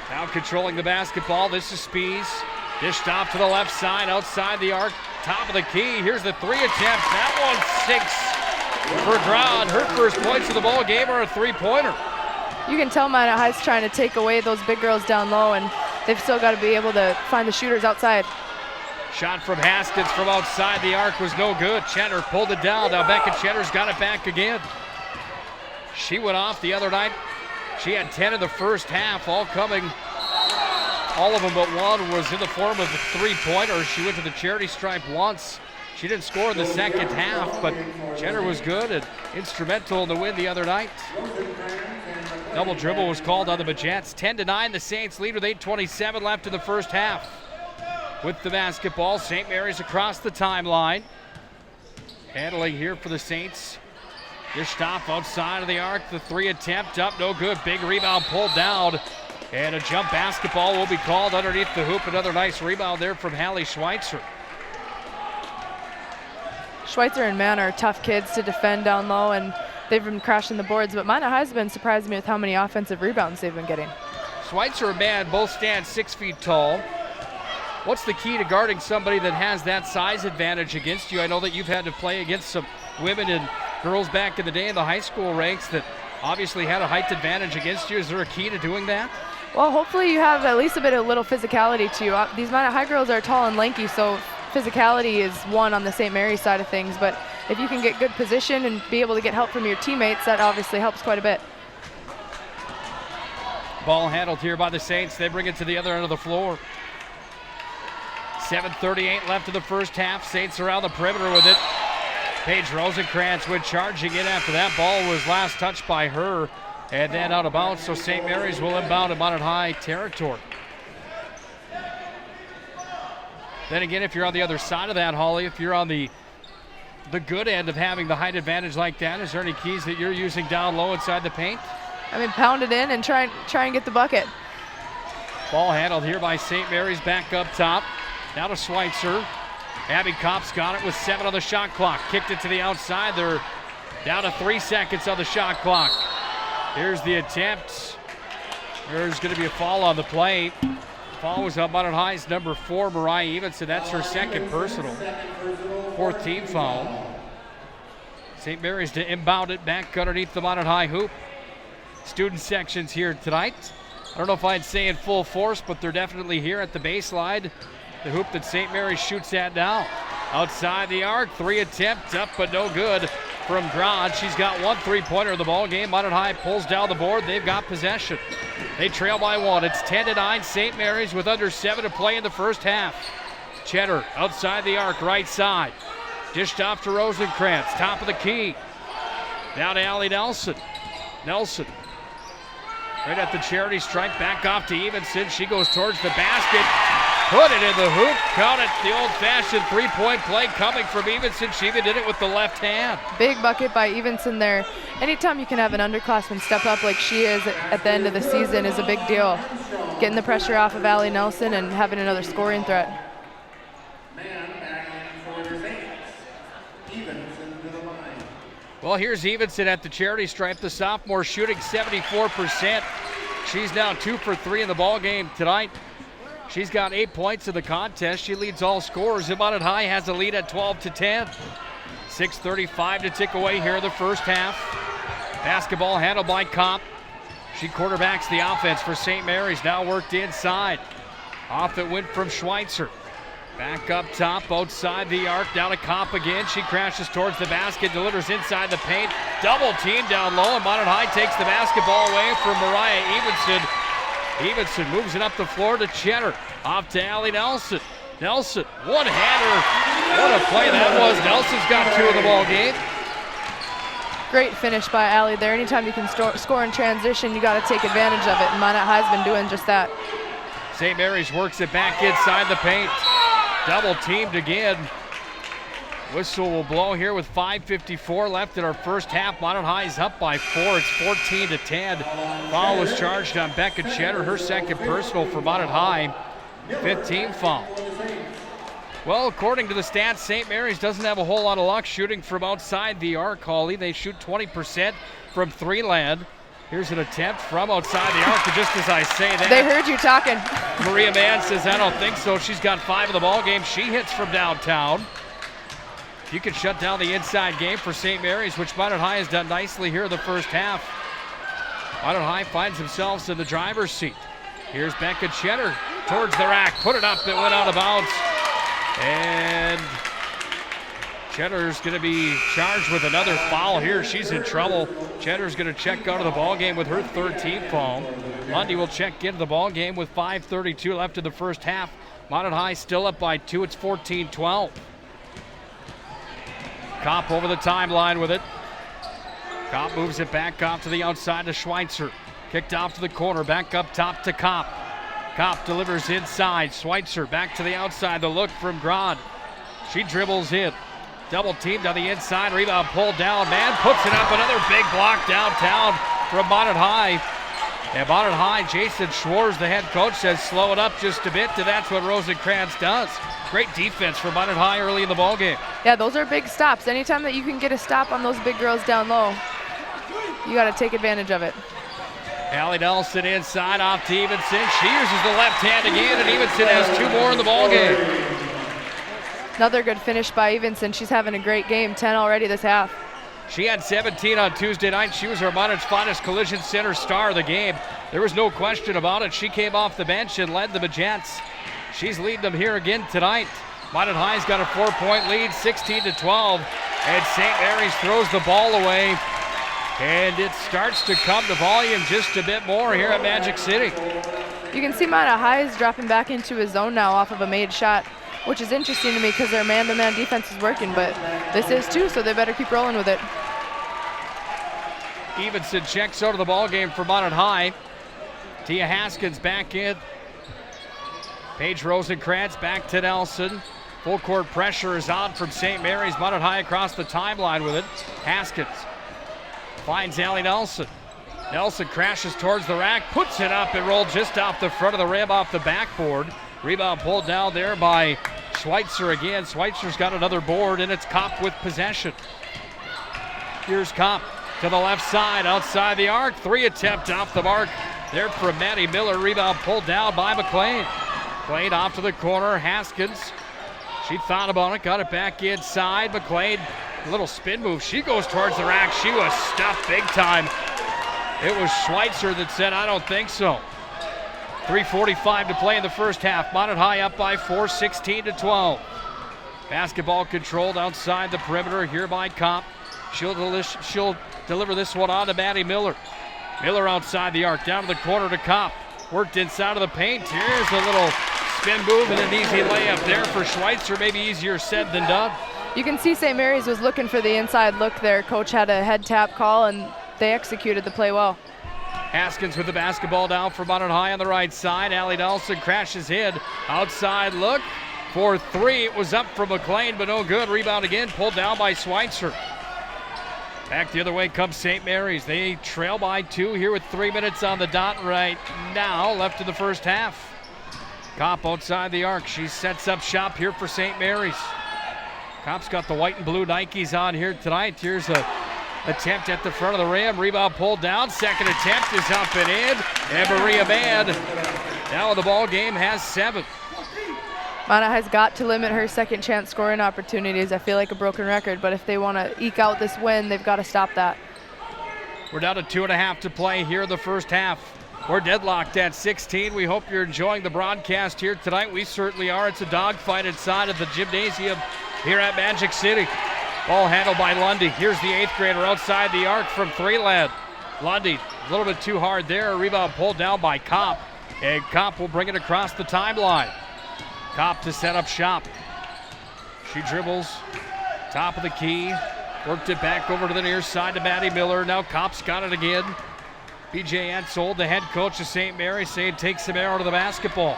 Now controlling the basketball. This is Spees. Dished off to the left side, outside the arc, top of the key. Here's the 3 attempt. That one's 6 for Grod. Her first points of the ball game are a 3-pointer. You can tell Minot High's trying to take away those big girls down low, and they've still got to be able to find the shooters outside. Shot from Haskins from outside the arc was no good. Cheddar pulled it down. Now Becca Cheddar's got it back again. She went off the other night. She had 10 in the first half, all of them but one was in the form of a 3-pointer. She went to the charity stripe once. She didn't score in the second half, but Cheddar was good and instrumental in the win the other night. Double dribble was called on the Majettes. 10-9, the Saints lead with 8:27 left in the first half. With the basketball, St. Mary's across the timeline. Handling here for the Saints. Dished off outside of the arc. The 3 attempt up, no good. Big rebound pulled down. And a jump basketball will be called underneath the hoop. Another nice rebound there from Hallie Schweitzer. Schweitzer and Mann are tough kids to defend down low, and they've been crashing the boards. But Minot High's been surprising me with how many offensive rebounds they've been getting. Schweitzer and Mann both stand 6 feet tall. What's the key to guarding somebody that has that size advantage against you? I know that you've had to play against some women and girls back in the day in the high school ranks that obviously had a height advantage against you. Is there a key to doing that? Well, hopefully you have at least a bit of little physicality to you. These Minot High girls are tall and lanky, so physicality is one on the St. Mary's side of things. But if you can get good position and be able to get help from your teammates, that obviously helps quite a bit. Ball handled here by the Saints. They bring it to the other end of the floor. 7:38 left in the first half. Saints around the perimeter with it. Paige Rosenkrantz went charging in after that ball was last touched by her and then out of bounds. So St. Mary's will inbound in Minot High territory. Then again, if you're on the other side of that, Holly, if you're on the good end of having the height advantage like that, is there any keys that you're using down low inside the paint? I mean, pound it in and try and get the bucket. Ball handled here by St. Mary's back up top. Now to Schweitzer. Abby Kopp's got it with 7 on the shot clock. Kicked it to the outside. They're down to 3 seconds on the shot clock. Here's the attempt. There's going to be a foul on the play. Foul was on Minot High's number 4, Mariah Evenson. That's her second personal. 4th team foul. St. Mary's to inbound it back underneath the Minot High hoop. Student sections here tonight. I don't know if I'd say in full force, but they're definitely here at the baseline. The hoop that St. Mary's shoots at now. Outside the arc, 3 attempts up, but no good from Grod. She's got 1 3-pointer in the ball game. Minot High pulls down the board. They've got possession. They trail by 1. It's 10-9. St. Mary's with under 7 to play in the first half. Cheddar outside the arc, right side. Dished off to Rosenkrantz, top of the key. Down to Allie Nelson. Nelson right at the charity stripe, back off to Evenson. She goes towards the basket. Put it in the hoop. Count it. The old-fashioned 3-point play coming from Evenson. She even did it with the left hand. Big bucket by Evenson there. Anytime you can have an underclassman step up like she is at the end of the season is a big deal. Getting the pressure off of Allie Nelson and having another scoring threat. Well, here's Evenson at the charity stripe. The sophomore shooting 74%. She's now 2 for 3 in the ball game tonight. She's got 8 points in the contest. She leads all scorers. Minot High has a lead at 12-10. 6:35 to tick away here in the first half. Basketball handled by Kopp. She quarterbacks the offense for St. Mary's. Now worked inside. Off it went from Schweitzer. Back up top, outside the arc, down to Kopp again. She crashes towards the basket, delivers inside the paint. Double team down low, and Minot High takes the basketball away from Mariah Evenson. Evenson moves it up the floor to Cheddar. Off to Allie Nelson. Nelson, one-hander. What a play that was. Nelson's got 2 in the ball game. Great finish by Allie there. Anytime you can score in transition, you got to take advantage of it, and Minot High's been doing just that. St. Mary's works it back inside the paint. Double teamed again. Whistle will blow here with 5:54 left in our first half. Minot High's up by 4. It's 14-10. Foul was charged on Becca Cheddar, her second personal for Minot High. 5th team foul. Well, according to the stats, St. Mary's doesn't have a whole lot of luck shooting from outside the arc, Holly. They shoot 20% from 3 land. Here's an attempt from outside the arc, just as I say that. They heard you talking. Maria Mann says, I don't think so. She's got 5 in the ball game. She hits from downtown. You can shut down the inside game for St. Mary's, which Minot High has done nicely here in the first half. Minot High finds themselves in the driver's seat. Here's Becca Cheddar towards the rack. Put it up. It went out of bounds. And Cheddar's going to be charged with another foul here. She's in trouble. Cheddar's going to check out of the ball game with her 3rd team foul. Lundy will check into the ball game with 5:32 left in the first half. Minot High still up by 2. It's 14-12. Kopp over the timeline with it. Kopp moves it back off to the outside to Schweitzer. Kicked off to the corner, back up top to Kopp. Kopp delivers inside. Schweitzer back to the outside. The look from Grod. She dribbles in. Double teamed on the inside. Rebound pulled down. Man puts it up. Another big block downtown from Minot High. And Minot High, Jason Schwartz, the head coach, says slow it up just a bit. And that's what Rosenkrantz does. Great defense from Minot High early in the ballgame. Yeah, those are big stops. Anytime that you can get a stop on those big girls down low, you got to take advantage of it. Allie Nelson inside off to Evenson. She uses the left hand again, and Evenson has 2 more in the ballgame. Another good finish by Evenson. She's having a great game, 10 already this half. She had 17 on Tuesday night. She was our Minot's finest collision center star of the game. There was no question about it. She came off the bench and led the Majettes. She's leading them here again tonight. Minot High's got a 4-point lead, 16-12. And St. Mary's throws the ball away. And it starts to come to volume just a bit more here at Magic City. You can see Minot High is dropping back into his zone now off of a made shot. which is interesting to me because their man-to-man defense is working, but this is too, so they better keep rolling with it. Evenson checks out of the ball game for Minot High. Tia Haskins back in. Paige Rosenkrantz back to Nelson. Full court pressure is on from St. Mary's. Minot High across the timeline with it. Haskins finds Allie Nelson. Nelson crashes towards the rack, puts it up and rolled just off the front of the rim, off the backboard. Rebound pulled down there by Schweitzer again. Schweitzer's got another board, and it's Kopp with possession. Here's Kopp to the left side, outside the arc. 3 attempt off the mark there from Maddie Miller. Rebound pulled down by McLean. McLean off to the corner. Haskins, she thought about it, got it back inside. McLean, a little spin move. She goes towards the rack. She was stuffed big time. It was Schweitzer that said, I don't think so. 3:45 to play in the first half. Minot High up by 4, 16-12. Basketball controlled outside the perimeter here by Kopp. She'll deliver this one on to Maddie Miller. Miller outside the arc, down to the corner to Kopp. Worked inside of the paint. Here's a little spin move and an easy layup there for Schweitzer. Maybe easier said than done. You can see St. Mary's was looking for the inside look there. Coach had a head tap call, and they executed the play well. Haskins with the basketball down for Minot High on the right side. Allie Nelson crashes in. Outside look for 3. It was up from McLean, but no good. Rebound again, pulled down by Schweitzer. Back the other way comes St. Mary's. They trail by 2 here with 3 minutes on the dot right now, left in the first half. Kopp outside the arc. She sets up shop here for St. Mary's. Kopp's got the white and blue Nikes on here tonight. Here's a attempt at the front of the rim. Rebound pulled down. Second attempt is up and in. And Maria Mann now the ball game has 7. Minot has got to limit her second chance scoring opportunities. I feel like a broken record, but if they want to eke out this win, they've got to stop that. We're down to 2.5 to play here in the first half. We're deadlocked at 16. We hope you're enjoying the broadcast here tonight. We certainly are. It's a dogfight inside of the gymnasium here at Magic City. Ball handled by Lundy. Here's the 8th grader outside the arc from 3 land. Lundy, a little bit too hard there. Rebound pulled down by Kopp. And Kopp will bring it across the timeline. Kopp to set up shop. She dribbles, top of the key, worked it back over to the near side to Maddie Miller. Now Kopp's got it again. BJ Entzold, the head coach of St. Mary's, saying take some air out of the basketball.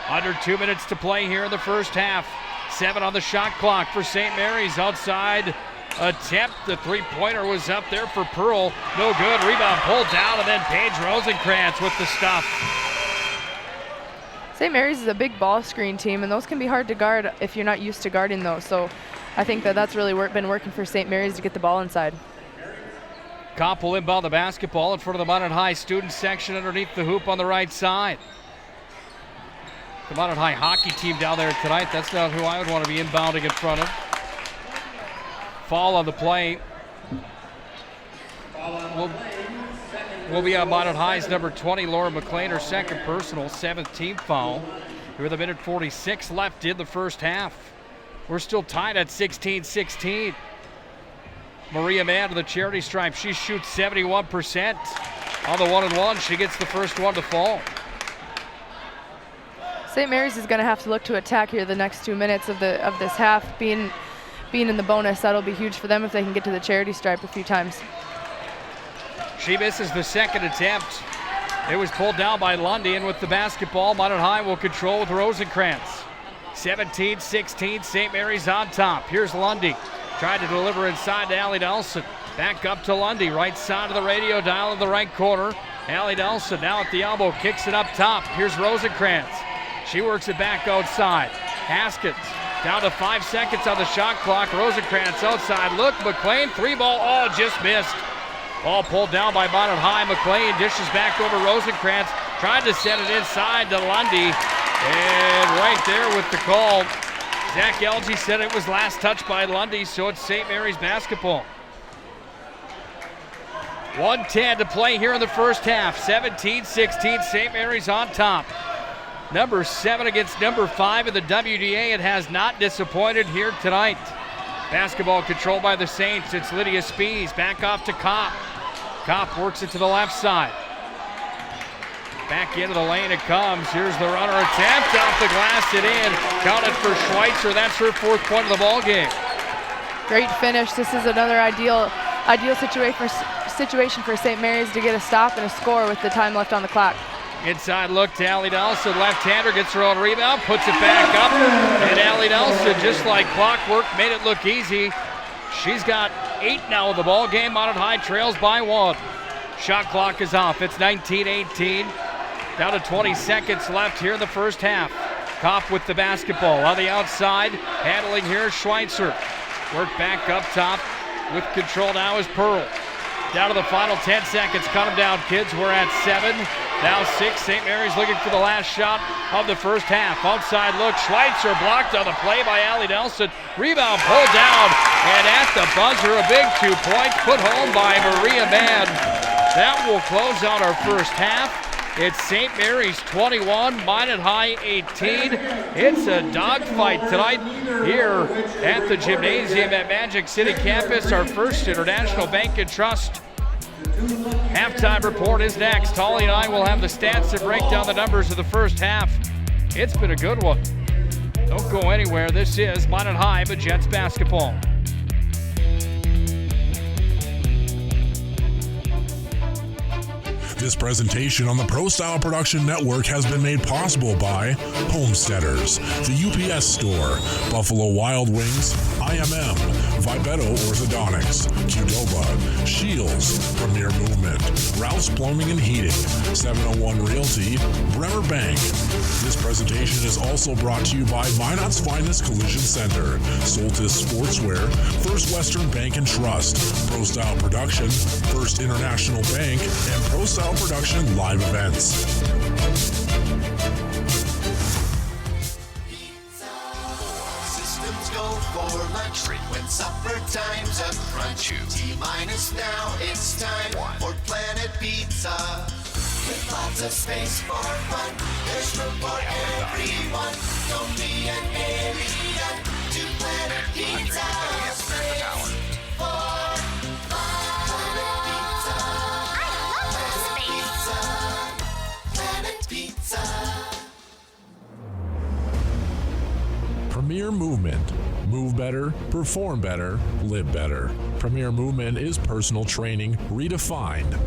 Under 2 minutes to play here in the first half. 7 on the shot clock for St. Mary's. Outside attempt. The 3-pointer was up there for Pearl. No good. Rebound pulled down, and then Paige Rosenkrantz with the stuff. St. Mary's is a big ball screen team, and those can be hard to guard if you're not used to guarding those. So I think that's really been working for St. Mary's to get the ball inside. Kopp will inbound the basketball in front of the Minot High student section underneath the hoop on the right side. The Minot High hockey team down there tonight. That's not who I would want to be inbounding in front of. Foul on the play. Will be on Minot High's number 20, Laura McLean, her second personal, 7th team foul. With a minute 46 left in the first half. We're still tied at 16-16. Maria Mann to the charity stripe. She shoots 71% on the 1-and-1. She gets the first one to fall. St. Mary's is going to have to look to attack here the next 2 minutes of this half. Being in the bonus, that'll be huge for them if they can get to the charity stripe a few times. She misses the second attempt. It was pulled down by Lundy, and with the basketball, Minot High will control with Rosenkrantz. 17-16, St. Mary's on top. Here's Lundy. Tried to deliver inside to Allie Nelson. Back up to Lundy, right side of the radio dial in the right corner. Allie Nelson now at the elbow, kicks it up top. Here's Rosenkrantz. She works it back outside. Haskins down to 5 seconds on the shot clock. Rosenkrantz outside. Look, McLean, 3-ball. Oh, just missed. Ball pulled down by Minot High. McLean dishes back over Rosenkrantz. Tried to set it inside to Lundy. And right there with the call, Zach Elgie said it was last touched by Lundy, so it's St. Mary's basketball. 1:10 to play here in the first half. 17-16, St. Mary's on top. Number 7 against number 5 in the WDA. It has not disappointed here tonight. Basketball controlled by the Saints. It's Lydia Spees. Back off to Kopp. Kopp works it to the left side. Back into the lane it comes. Here's the runner attempt off the glass and in. Counted for Schweitzer. That's her 4th point of the ball game. Great finish. This is another ideal situation for St. Mary's to get a stop and a score with the time left on the clock. Inside look to Allie Nelson. Left-hander gets her own rebound, puts it back up. And Allie Nelson, just like clockwork, made it look easy. She's got 8 now in the ball game. Minot High trails by 1. Shot clock is off. It's 19-18. Down to 20 seconds left here in the first half. Kopp with the basketball on the outside. Handling here Schweitzer. Work back up top with control now is Pearl. Down to the final 10 seconds. Cut them down, kids. We're at 7. Now 6. St. Mary's looking for the last shot of the first half. Outside look. Schweitzer blocked on the play by Allie Nelson. Rebound pulled down. And at the buzzer, a big 2 points put home by Maria Mann. That will close out our first half. It's St. Mary's 21, Minot High 18. It's a dogfight tonight here at the gymnasium at Magic City campus. Our first International Bank and Trust halftime report is next. Holly and I will have the stats to break down the numbers of the first half. It's been a good one. Don't go anywhere. This is Minot High Jets basketball. This presentation on the Pro Style Production Network has been made possible by Homesteaders, the UPS Store, Buffalo Wild Wings, IMM, Vibeto Orthodontics, Qdoba, Shields, Premier Movement, Ralph's Plumbing and Heating, 701 Realty, Bremer Bank. This presentation is also brought to you by Minot's Finest Collision Center, Soltis Sportswear, First Western Bank and Trust, Pro Style Production, First International Bank, and Pro Style Production Live Events. Systems go for lunch when supper time's a crunch. T-minus now, it's time for Planet Pizza. With lots of space for fun, there's room for everyone. Don't be an alien to Planet Pizza. Space for Premier Movement. Move better, perform better, live better. Premier Movement is personal training redefined.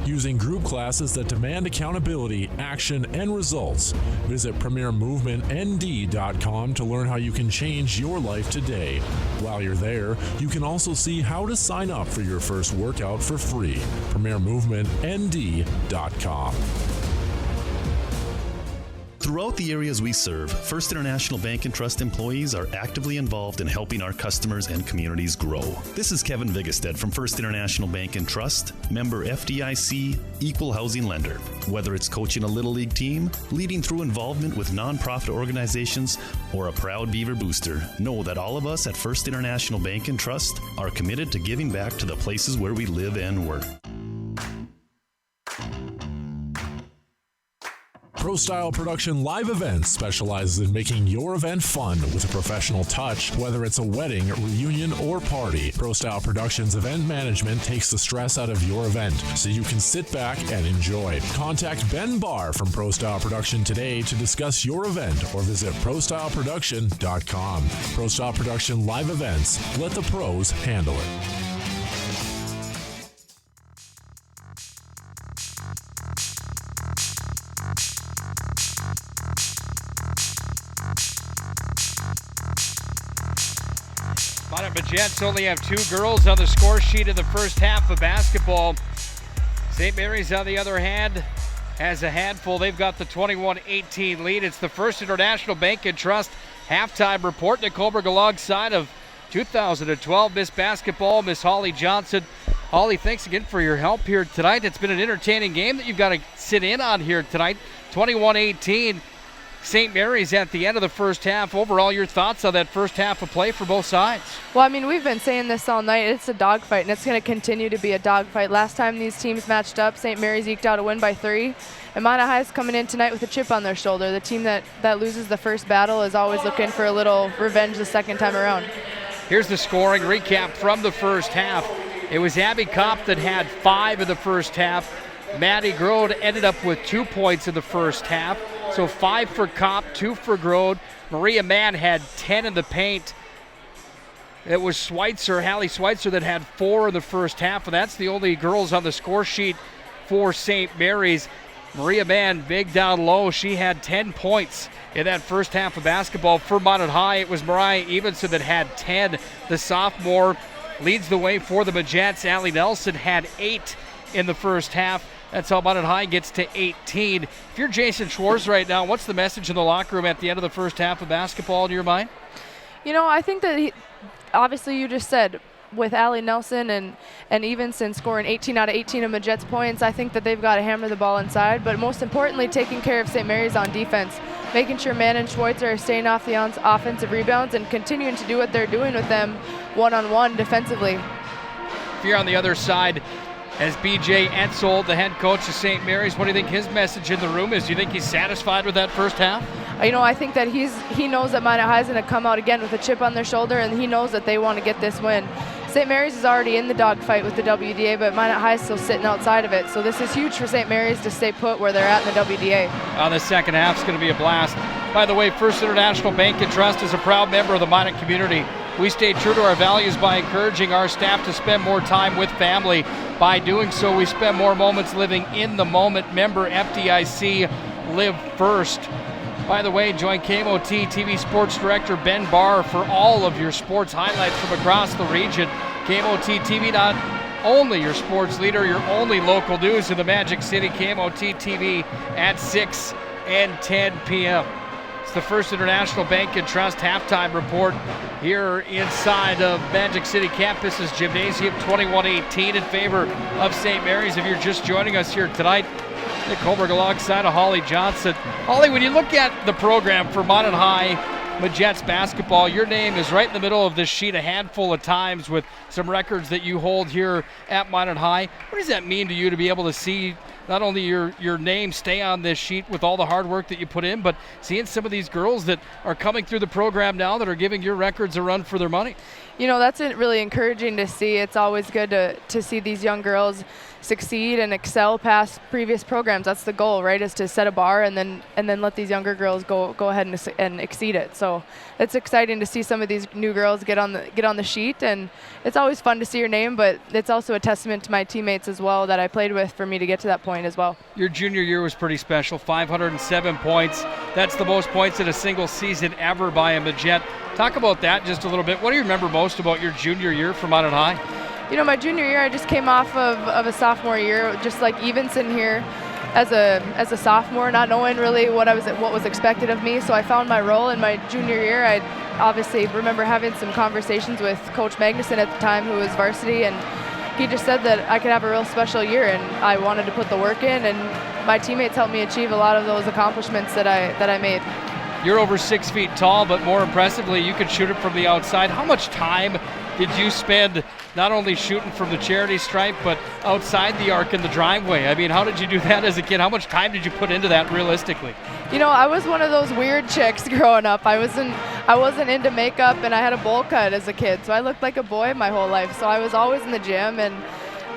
Using group classes that demand accountability, action, and results. Visit PremierMovementND.com to learn how you can change your life today. While you're there, you can also see how to sign up for your first workout for free. PremierMovementND.com. Throughout the areas we serve, First International Bank and Trust employees are actively involved in helping our customers and communities grow. This is Kevin Vigestad from First International Bank and Trust, member FDIC, equal housing lender. Whether it's coaching a Little League team, leading through involvement with nonprofit organizations, or a proud Beaver booster, know that all of us at First International Bank and Trust are committed to giving back to the places where we live and work. Pro Style Production Live Events specializes in making your event fun with a professional touch, whether it's a wedding, reunion, or party. Pro Style Productions event management takes the stress out of your event so you can sit back and enjoy. Contact Ben Barr from Pro Style Production today to discuss your event or visit ProStyleProduction.com. Pro Style Production Live Events. Let the pros handle it. Minot Jets only have 2 girls on the score sheet in the first half of basketball. St. Mary's, on the other hand, has a handful. They've got the 21-18 lead. It's the First International Bank and Trust halftime report. Nick Hulberg alongside of 2012 Miss Basketball, Miss Holly Johnson. Holly, thanks again for your help here tonight. It's been an entertaining game that you've got to sit in on here tonight. 21-18. St. Mary's at the end of the first half. Overall, your thoughts on that first half of play for both sides? Well, I mean, we've been saying this all night. It's a dogfight, and it's going to continue to be a dogfight. Last time these teams matched up, St. Mary's eked out a win by 3. And Minot High is coming in tonight with a chip on their shoulder. The team that loses the first battle is always looking for a little revenge the second time around. Here's the scoring recap from the first half. It was Abby Kopp that had 5 in the first half. Maddie Grode ended up with 2 points in the first half. So 5 for Kopp, 2 for Grode. Maria Mann had 10 in the paint. It was Hallie Schweitzer, that had 4 in the first half, and that's the only girls on the score sheet for St. Mary's. Maria Mann, big down low, she had 10 points in that first half of basketball. For Minot High, it was Mariah Evenson that had 10. The sophomore leads the way for the Majettes. Allie Nelson had 8 in the first half. That's how Minot High gets to 18. If you're Jason Schwartz right now, what's the message in the locker room at the end of the first half of basketball in your mind? I think that obviously you just said, with Allie Nelson and Evenson scoring 18 out of 18 of Majette's points, I think that they've got to hammer the ball inside, but most importantly, taking care of St. Mary's on defense, making sure Mann and Schweitzer are staying off the offensive rebounds and continuing to do what they're doing with them one-on-one defensively. If you're on the other side, as B.J. Etzold, the head coach of St. Mary's, what do you think his message in the room is? Do you think he's satisfied with that first half? I think that he knows that Minot High is going to come out again with a chip on their shoulder, and he knows that they want to get this win. St. Mary's is already in the dogfight with the WDA, but Minot High is still sitting outside of it. So this is huge for St. Mary's to stay put where they're at in the WDA. The second half is going to be a blast. By the way, First International Bank and Trust is a proud member of the Minot community. We stay true to our values by encouraging our staff to spend more time with family. By doing so, we spend more moments living in the moment. Member FDIC, live first. By the way, join KMOT TV Sports Director Ben Barr for all of your sports highlights from across the region. KMOT TV, not only your sports leader, your only local news in the Magic City. KMOT TV at 6 and 10 p.m. It's the First International Bank and Trust halftime report here inside of Magic City Campus's Gymnasium. 21-18 in favor of St. Mary's. If you're just joining us here tonight, Nick Hulberg alongside of Holly Johnson. Holly, when you look at the program for Minot High Majettes basketball, your name is right in the middle of this sheet a handful of times with some records that you hold here at Minot High. What does that mean to you to be able to see not only your name stay on this sheet with all the hard work that you put in, but seeing some of these girls that are coming through the program now that are giving your records a run for their money? That's really encouraging to see. It's always good to see these young girls succeed and excel past previous programs. That's the goal, right? Is to set a bar and then let these younger girls go ahead and exceed it. So it's exciting to see some of these new girls get on the sheet, and it's always fun to see your name, but it's also a testament to my teammates as well that I played with for me to get to that point as well. Your junior year was pretty special, 507 points. That's the most points in a single season ever by a Majette. Talk about that just a little bit. What do you remember most about your junior year from Minot High? My junior year, I just came off of a sophomore year, just like Evenson here, as a sophomore, not knowing really what was expected of me. So I found my role in my junior year. I obviously remember having some conversations with Coach Magnuson at the time, who was varsity, and he just said that I could have a real special year, and I wanted to put the work in, and my teammates helped me achieve a lot of those accomplishments that I made. You're over 6 feet tall, but more impressively, you could shoot it from the outside. How much time did you spend not only shooting from the charity stripe, but outside the arc in the driveway? I mean, how did you do that as a kid? How much time did you put into that realistically? I was one of those weird chicks growing up. I wasn't into makeup, and I had a bowl cut as a kid, so I looked like a boy my whole life. So I was always in the gym, and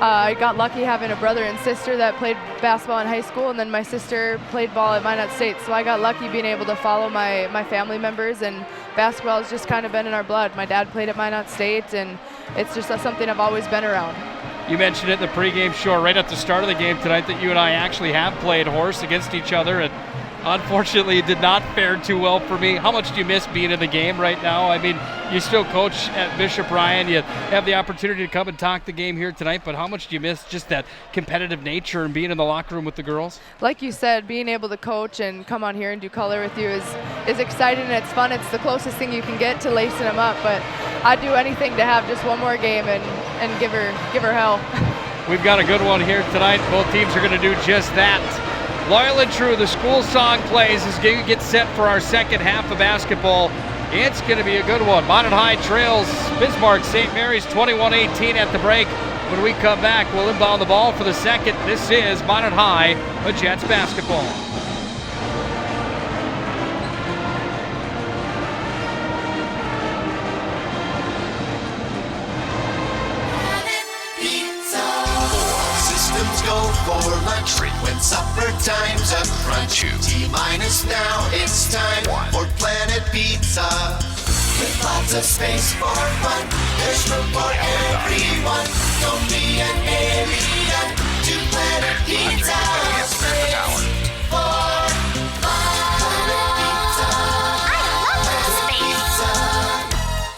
I got lucky having a brother and sister that played basketball in high school, and then my sister played ball at Minot State. So I got lucky being able to follow my family members, and basketball has just kind of been in our blood. My dad played at Minot State, and it's just something I've always been around. You mentioned it in the pregame show right at the start of the game tonight that you and I actually have played horse against each other, and unfortunately it did not fare too well for me. How much do you miss being in the game right now? I mean, you still coach at Bishop Ryan. You have the opportunity to come and talk the game here tonight, but how much do you miss just that competitive nature and being in the locker room with the girls? Like you said, being able to coach and come on here and do color with you is exciting, and it's fun. It's the closest thing you can get to lacing them up, but I'd do anything to have just one more game and give her hell. We've got a good one here tonight. Both teams are going to do just that. Loyal and True, the school song plays as we get set for our second half of basketball. It's going to be a good one. Minot High trails Bismarck St. Mary's 21-18 at the break. When we come back, we'll inbound the ball for the second. This is Minot High Majettes basketball. Systems go for lunch supper time's a crunch. T-minus now, it's time for Planet Pizza. With lots of space for fun, there's room for everyone. Don't be an alien to Planet Pizza. Space for fun.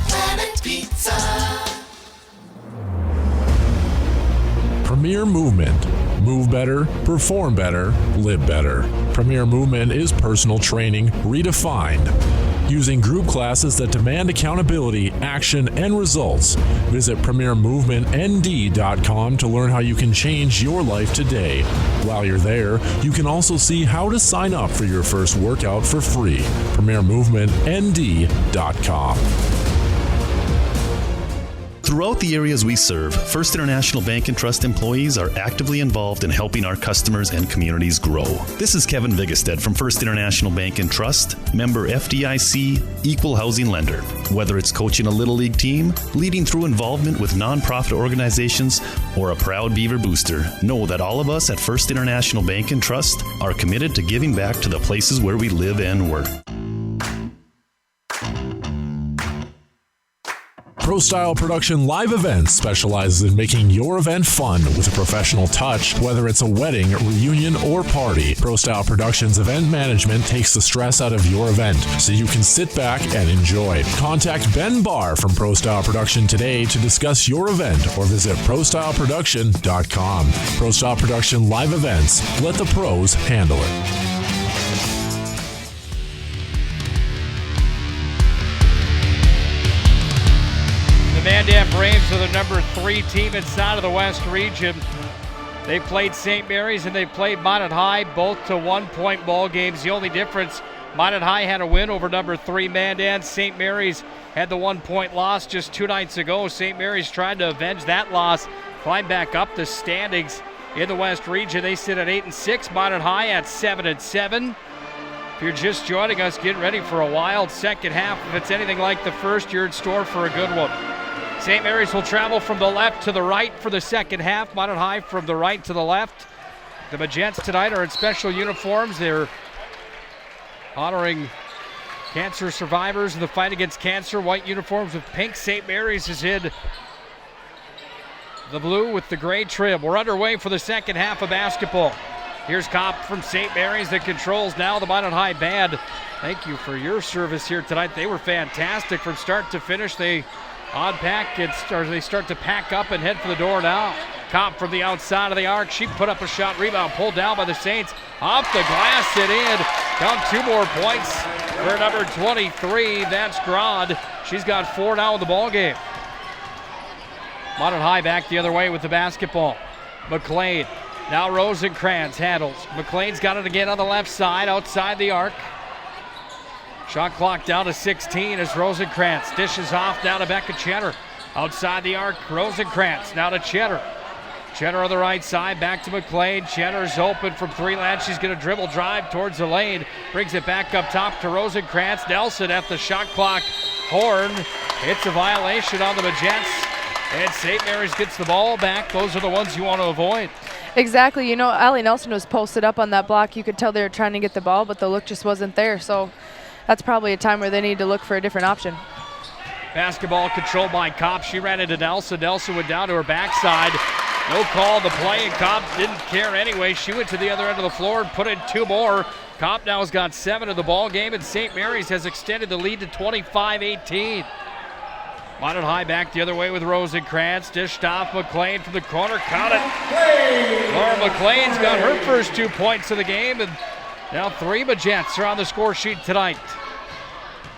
Planet Pizza. Premier Movement. Move better, perform better, live better. Premier Movement is personal training redefined. Using group classes that demand accountability, action, and results. Visit PremierMovementND.com to learn how you can change your life today. While you're there, you can also see how to sign up for your first workout for free. PremierMovementND.com. Throughout the areas we serve, First International Bank and Trust employees are actively involved in helping our customers and communities grow. This is Kevin Vigestad from First International Bank and Trust, member FDIC, equal housing lender. Whether it's coaching a Little League team, leading through involvement with nonprofit organizations, or a proud Beaver booster, know that all of us at First International Bank and Trust are committed to giving back to the places where we live and work. Pro Style Production Live Events specializes in making your event fun with a professional touch, whether it's a wedding, reunion, or party. Pro Style Productions event management takes the stress out of your event so you can sit back and enjoy. Contact Ben Barr from Pro Style Production today to discuss your event or visit ProStyleProduction.com. Pro Style Production Live Events. Let the pros handle it. Mandan Braves are the number 3 team inside of the West region. They played St. Mary's and they played Minot High, both to 1-point ball games. The only difference, Minot High had a win over number 3 Mandan. St. Mary's had the 1-point loss just 2 nights ago. St. Mary's tried to avenge that loss, climb back up the standings in the West region. They sit at 8-6. Minot High at 7-7. If you're just joining us, get ready for a wild second half. If it's anything like the first, you're in store for a good one. St. Mary's will travel from the left to the right for the second half. Minot High from the right to the left. The Magents tonight are in special uniforms. They're honoring cancer survivors in the fight against cancer. White uniforms with pink. St. Mary's is in the blue with the gray trim. We're underway for the second half of basketball. Here's Kopp from St. Mary's that controls now the Minot High band. Thank you for your service here tonight. They were fantastic from start to finish. They they start to pack up and head for the door now. Kopp from the outside of the arc. She put up a shot, rebound pulled down by the Saints. Off the glass and in. Count 2 more points for number 23. That's Grod. She's got 4 now in the ball game. Minot High back the other way with the basketball. McLean. Now Rosenkrantz handles. McLean's got it again on the left side outside the arc. Shot clock down to 16 as Rosenkrantz dishes off down to Becca Cheddar. Outside the arc, Rosenkrantz now to Cheddar. Cheddar on the right side, back to McLean. Cheddar's open from 3-land. She's going to dribble drive towards the lane. Brings it back up top to Rosenkrantz. Nelson at the shot clock horn. It's a violation on the Magents. And St. Mary's gets the ball back. Those are the ones you want to avoid. Exactly. You know, Allie Nelson was posted up on that block. You could tell they were trying to get the ball, but the look just wasn't there. So that's probably a time where they need to look for a different option. Basketball controlled by Kopp. She ran into Nelson. Nelson went down to her backside. No call on the play, and Kopp didn't care anyway. She went to the other end of the floor and put in 2 more. Kopp now has got 7 of the ball game, and St. Mary's has extended the lead to 25-18. Minot High back the other way with Rosenkrantz. Dished off McLean from the corner. Count it. Laura McLean's got her first 2 points of the game, and now 3 Magents are on the score sheet tonight.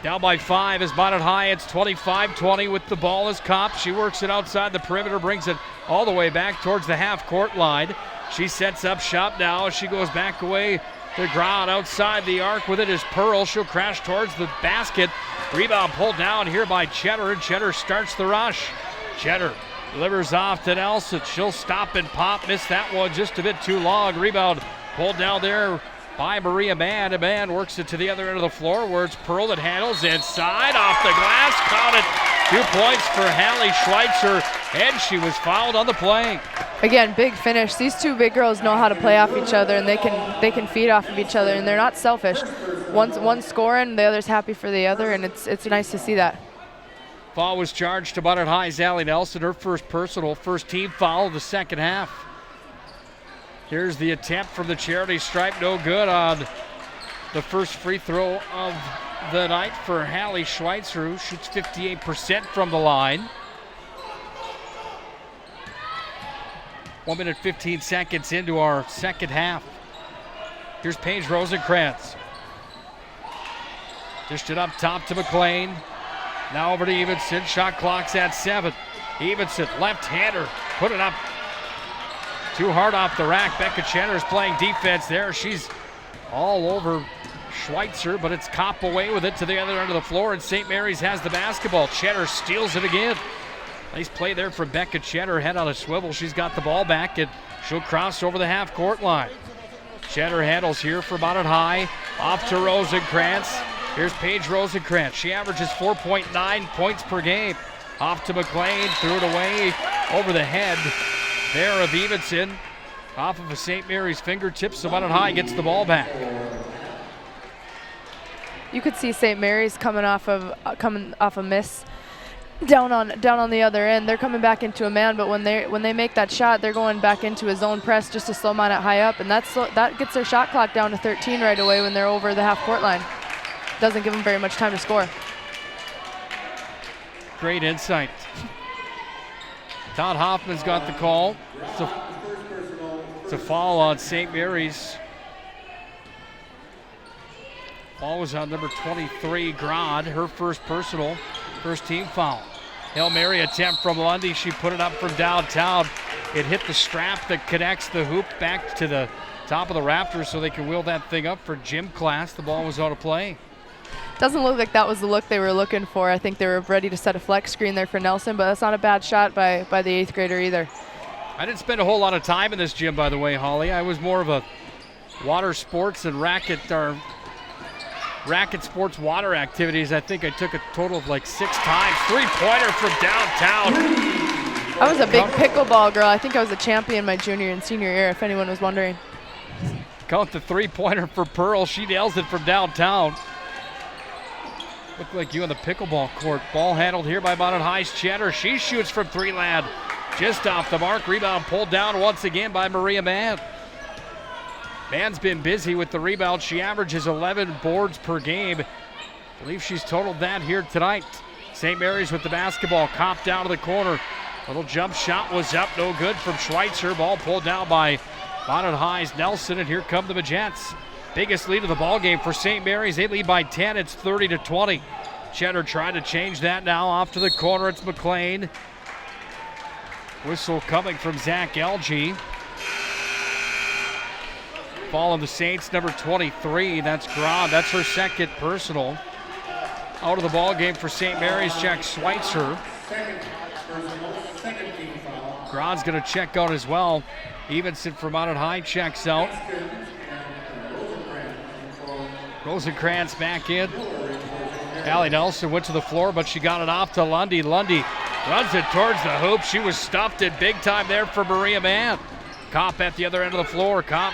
Down by 5 is Minot High. It's 25-20 with the ball as Kopp. She works it outside the perimeter, brings it all the way back towards the half-court line. She sets up shop now. She goes back away to ground outside the arc. With it is Pearl. She'll crash towards the basket. Rebound pulled down here by Cheddar, and Cheddar starts the rush. Cheddar delivers off to Nelson. She'll stop and pop. Missed that one just a bit too long. Rebound pulled down there by Maria Mann. And Mann works it to the other end of the floor where it's Pearl that handles inside off the glass. Count it. 2 points for Hallie Schweitzer, and she was fouled on the play. Again, big finish. These two big girls know how to play off each other, and they can feed off of each other, and they're not selfish. One's scoring, the other's happy for the other, and it's nice to see that. Foul was charged to Minot High's Allie Nelson, her first personal, first team foul of the second half. Here's the attempt from the charity stripe, no good on the first free throw of the night for Hallie Schweitzer, who shoots 58% from the line. 1 minute 15 seconds into our second half. Here's Paige Rosenkrantz. Dished it up top to McLean. Now over to Evenson. Shot clock's at 7. Evenson, left-hander, put it up. Too hard off the rack. Becca Chenner's playing defense there. She's all over Schweitzer, but it's Kopp away with it to the other end of the floor, and St. Mary's has the basketball. Chenner steals it again. Nice play there from Becca Chenner. Head on a swivel. She's got the ball back, and she'll cross over the half-court line. Chenner handles here for Minot High. Off to Rosenkrantz. Here's Paige Rosenkrantz. She averages 4.9 points per game. Off to McLean. Threw it away over the head there of Evenson. Off of a St. Mary's fingertips, so Minot High gets the ball back. You could see St. Mary's coming off a miss down on the other end. They're coming back into a man, but when they make that shot, they're going back into a zone press just to slow Minot High up, and that gets their shot clock down to 13 right away when they're over the half-court line. Doesn't give them very much time to score. Great insight. Todd Hoffman's got the call. It's a foul on St. Mary's. Ball was on number 23, Grod, her first personal, first team foul. Hail Mary attempt from Lundy. She put it up from downtown. It hit the strap that connects the hoop back to the top of the rafters so they can wheel that thing up for gym class. The ball was out of play. Doesn't look like that was the look they were looking for. I think they were ready to set a flex screen there for Nelson, but that's not a bad shot by the 8th grader either. I didn't spend a whole lot of time in this gym, by the way, Holly. I was more of a water sports and racket sports water activities. I think I took a total of like 6 times. 3-pointer from downtown. I was a big pickleball girl. I think I was a champion my junior and senior year, if anyone was wondering. Count the 3-pointer for Pearl. She nails it from downtown. Looked like you on the pickleball court. Ball handled here by Minot High's Chenner. She shoots from 3-land. Just off the mark. Rebound pulled down once again by Maria Mann. Mann's been busy with the rebound. She averages 11 boards per game. I believe she's totaled that here tonight. St. Mary's with the basketball. Kopp down to the corner. Little jump shot was up. No good from Schweitzer. Ball pulled down by Minot High's Nelson. And here come the Majets. Biggest lead of the ball game for St. Mary's. They lead by 10. It's 30-20. Chenner trying to change that now. Off to the corner. It's McLean. Whistle coming from Zach Elgee. Ball on the Saints, number 23. That's Grod. That's her second personal. Out of the ball game for St. Mary's, Jack Schweitzer. Grod's going to check out as well. Evenson from Minot High checks out. Rosenkrantz back in. Allie Nelson went to the floor, but she got it off to Lundy. Lundy runs it towards the hoop. She was stuffed it big time there for Maria Mann. Kopp at the other end of the floor. Kopp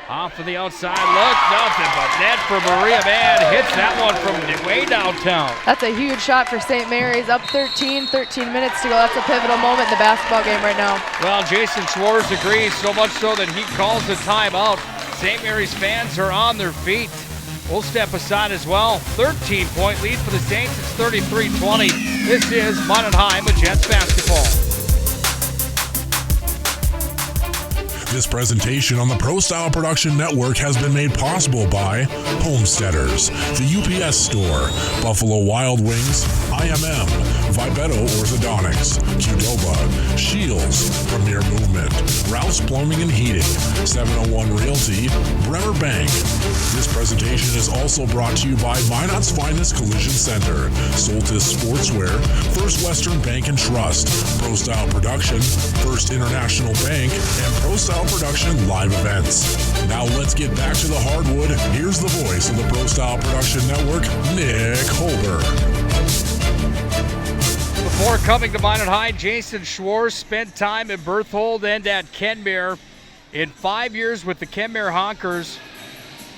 off to the outside. Look, nothing but net for Maria Mann. Hits that one from way downtown. That's a huge shot for St. Mary's. Up 13 minutes to go. That's a pivotal moment in the basketball game right now. Well, Jason Schwartz agrees, so much so that he calls the timeout. St. Mary's fans are on their feet. We'll step aside as well. 13-point lead for the Saints. It's 33-20. This is Minot High Majets basketball. This presentation on the Pro Style Production Network has been made possible by Homesteaders, the UPS Store, Buffalo Wild Wings, IMM, Vibeto Orthodontics, Qdoba, Shields, Premier Movement, Rouse Plumbing and Heating, 701 Realty, Bremer Bank. This presentation is also brought to you by Minot's Finest Collision Center, Soltis Sportswear, First Western Bank and Trust, Pro Style Production, First International Bank, and Pro Style Production live events. Now let's get back to the hardwood. Here's the voice of the Pro Style Production Network, Nick Hulberg. Before coming to Minot High, Jason Schwartz spent time in Berthold and at Kenmare. In 5 years with the Kenmare Honkers,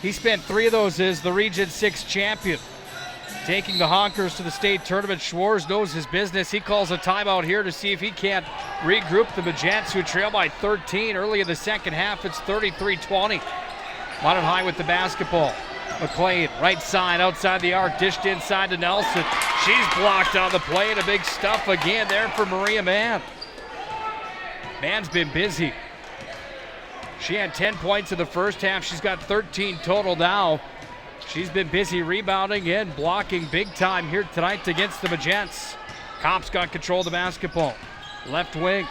he spent 3 of those as the Region 6 champion. Taking the Honkers to the state tournament, Schwartz knows his business. He calls a timeout here to see if he can't regroup the Magents, who trail by 13 early in the second half. It's 33-20. Minot High with the basketball. McLean, right side, outside the arc, dished inside to Nelson. She's blocked on the play, and a big stuff again there for Maria Mann. Mann's been busy. She had 10 points in the first half. She's got 13 total now. She's been busy rebounding and blocking big time here tonight against the Magents. Kopp's got control of the basketball. Left wing,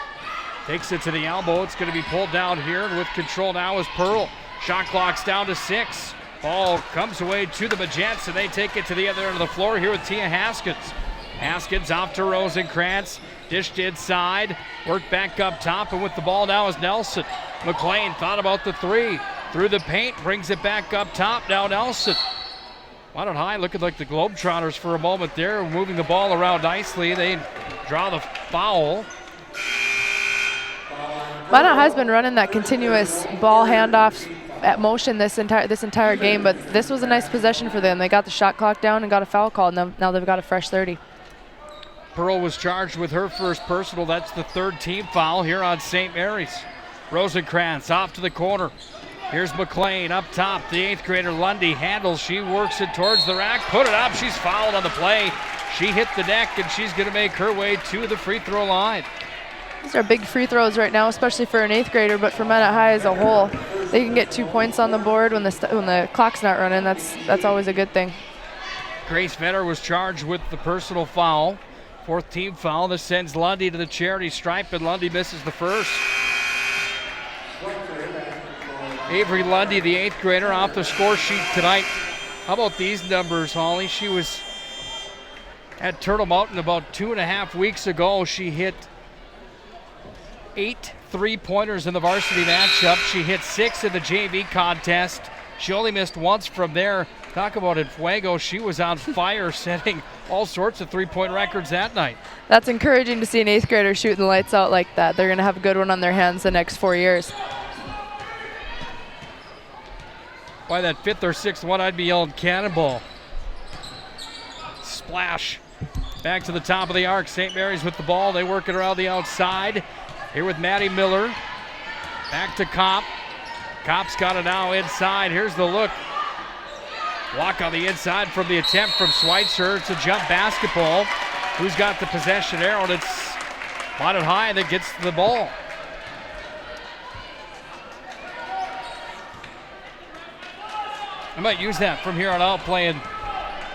takes it to the elbow. It's going to be pulled down here, and with control now is Pearl. Shot clock's down to 6. Ball comes away to the Magents, and they take it to the other end of the floor here with Tia Haskins. Haskins off to Rosenkrantz, dished inside, worked back up top, and with the ball now is Nelson. McLean thought about the 3, through the paint, brings it back up top, now Nelson. Minot High looking like the Globetrotters for a moment there, moving the ball around nicely. They draw the foul. Minot High's been running that continuous ball handoff at motion this entire game, but this was a nice possession for them. They got the shot clock down and got a foul call, and now they've got a fresh 30. Pearl was charged with her first personal. That's the 3rd team foul here on St. Mary's. Rosenkrantz off to the corner. Here's McLean up top. The 8th grader Lundy handles. She works it towards the rack. Put it up. She's fouled on the play. She hit the deck, and she's going to make her way to the free throw line. These are big free throws right now, especially for an 8th grader, but for Minot High as a whole, they can get 2 points on the board when the clock's not running. That's always a good thing. Grace Vetter was charged with the personal foul. 4th team foul. This sends Lundy to the charity stripe, and Lundy misses the first. Avery Lundy, the 8th grader, off the score sheet tonight. How about these numbers, Holly? She was at Turtle Mountain about 2.5 weeks ago. She hit 8 3-pointers in the varsity matchup. She hit 6 in the JV contest. She only missed once from there. Talk about it, Fuego. She was on fire, setting all sorts of 3-point records that night. That's encouraging to see an 8th grader shooting the lights out like that. They're going to have a good one on their hands the next 4 years. By that 5th or 6th one, I'd be yelling cannonball. Splash. Back to the top of the arc. St. Mary's with the ball. They work it around the outside. Here with Maddie Miller. Back to Kopp. Kopp's got it now inside. Here's the look. Walk on the inside from the attempt from Schweitzer. It's a jump basketball. Who's got the possession arrow? And it's Minot High that gets the ball. I might use that from here on out, playing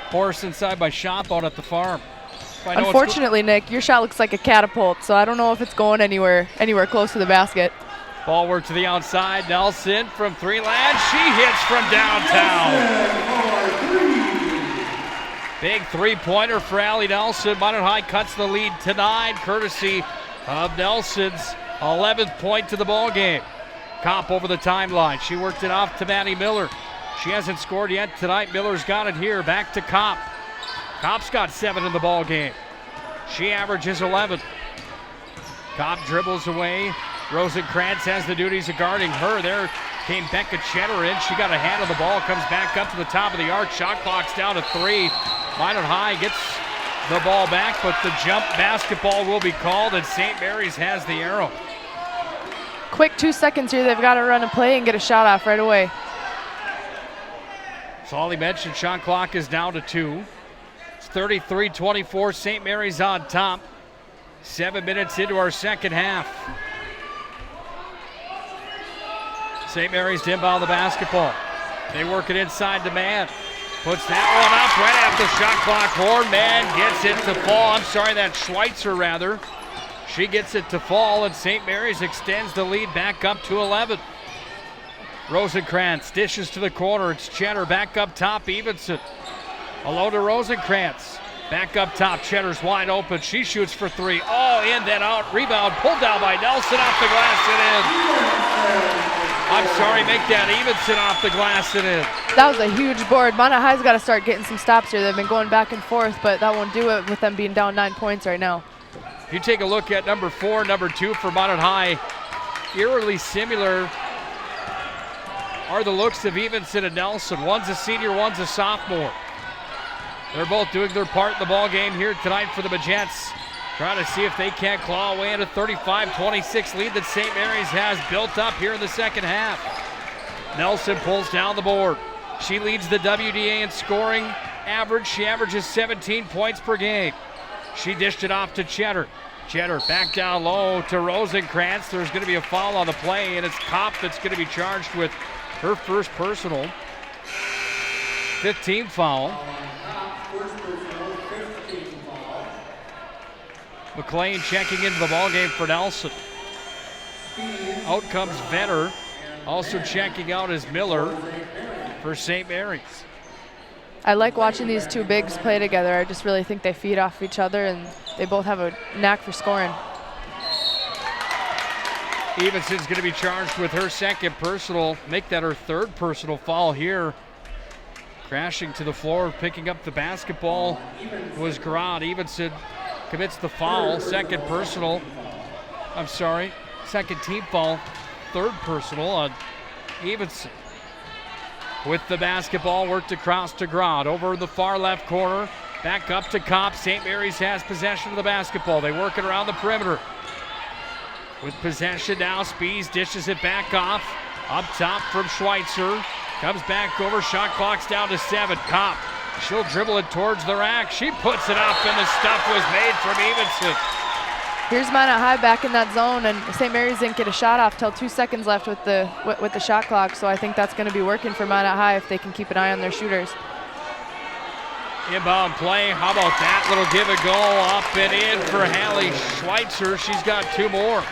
horse inside my shop out at the farm. Unfortunately, Nick, your shot looks like a catapult, so I don't know if it's going anywhere close to the basket. Ball work to the outside. Nelson from 3 land. She hits from downtown. Big 3-pointer for Allie Nelson. Minot High cuts the lead to 9, courtesy of Nelson's 11th point to the ball game. Kopp over the timeline. She worked it off to Maddie Miller. She hasn't scored yet tonight. Miller's got it here. Back to Kopp. Kopp's got 7 in the ball game. She averages 11. Kopp dribbles away. Rosenkrantz has the duties of guarding her. There came Becca Cheddar in. She got a hand on the ball. Comes back up to the top of the arc. Shot clock's down to 3. Minot High gets the ball back, but the jump basketball will be called, and St. Mary's has the arrow. Quick 2 seconds here. They've got to run a play and get a shot off right away. So Holly mentioned shot clock is down to 2. It's 33-24. St. Mary's on top. 7 minutes into our second half. St. Mary's to inbound the basketball. They work it inside to Mann. Puts that one up right after the shot clock horn. Mann gets it to fall. I'm sorry, that's Schweitzer rather. She gets it to fall, and St. Mary's extends the lead back up to 11. Rosenkrantz dishes to the corner. It's Cheddar back up top. Evenson. Alone to Rosenkrantz. Back up top. Cheddar's wide open. She shoots for 3. Oh, in, then out. Rebound pulled down by Nelson off the glass and in. I'm sorry, make that Evenson off the glass and in. That was a huge board. Minot High's got to start getting some stops here. They've been going back and forth, but that won't do it with them being down 9 points right now. If you take a look at number 4, number 2 for Minot High, eerily similar are the looks of Evenson and Nelson. One's a senior, one's a sophomore. They're both doing their part in the ball game here tonight for the Majettes, trying to see if they can't claw away at a 35-26 lead that St. Mary's has built up here in the second half. Nelson pulls down the board. She leads the WDA in scoring average. She averages 17 points per game. She dished it off to Cheddar. Cheddar back down low to Rosenkrantz. There's going to be a foul on the play, and it's Kopp that's going to be charged with her first personal. 15th foul. McLean checking into the ballgame for Nelson. Out comes Venner. Also checking out is Miller for St. Mary's. I like watching these two bigs play together. I just really think they feed off each other, and they both have a knack for scoring. Evenson's going to be charged with her second personal, make that her third personal foul here. Crashing to the floor, picking up the basketball was Grant. Evenson commits the foul, second team foul, third personal on Evenson. With the basketball, worked across to Grant, over in the far left corner, back up to Kopp. St. Mary's has possession of the basketball. They work it around the perimeter. With possession now, Spees dishes it back off. Up top from Schweitzer. Comes back over, shot clock's down to 7. Kopp, she'll dribble it towards the rack. She puts it up, and the stuff was made from Evenson. Here's Minot High back in that zone, and St. Mary's didn't get a shot off till 2 seconds left with the shot clock, so I think that's going to be working for Minot High if they can keep an eye on their shooters. Inbound play, how about that little give and go, up and in for Hallie Schweitzer. She's got 2 more.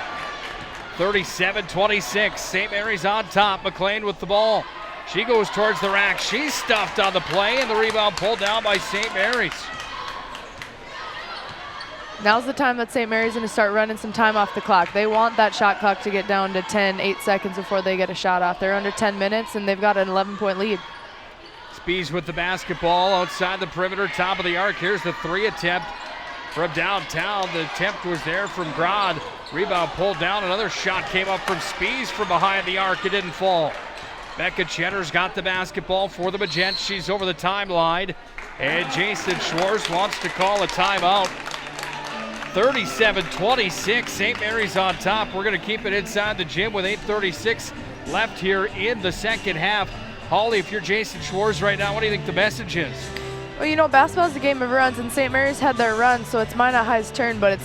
37-26, St. Mary's on top. McLean with the ball. She goes towards the rack. She's stuffed on the play, and the rebound pulled down by St. Mary's. Now's the time that St. Mary's going to start running some time off the clock. They want that shot clock to get down to 8 seconds before they get a shot off. They're under 10 minutes, and they've got an 11-point lead. Spees with the basketball outside the perimeter, top of the arc. Here's the 3 attempt from downtown. The attempt was there from Grod. Rebound pulled down. Another shot came up from Spees from behind the arc. It didn't fall. Becca Cheddar's got the basketball for the Majettes. She's over the timeline, and Jason Schwartz wants to call a timeout. 37-26, St. Mary's on top. We're going to keep it inside the gym with 8:36 left here in the second half. Holly, if you're Jason Schwartz right now, what do you think the message is? Well, you know, basketball's a game of runs, and St. Mary's had their run, so it's Minot High's turn, but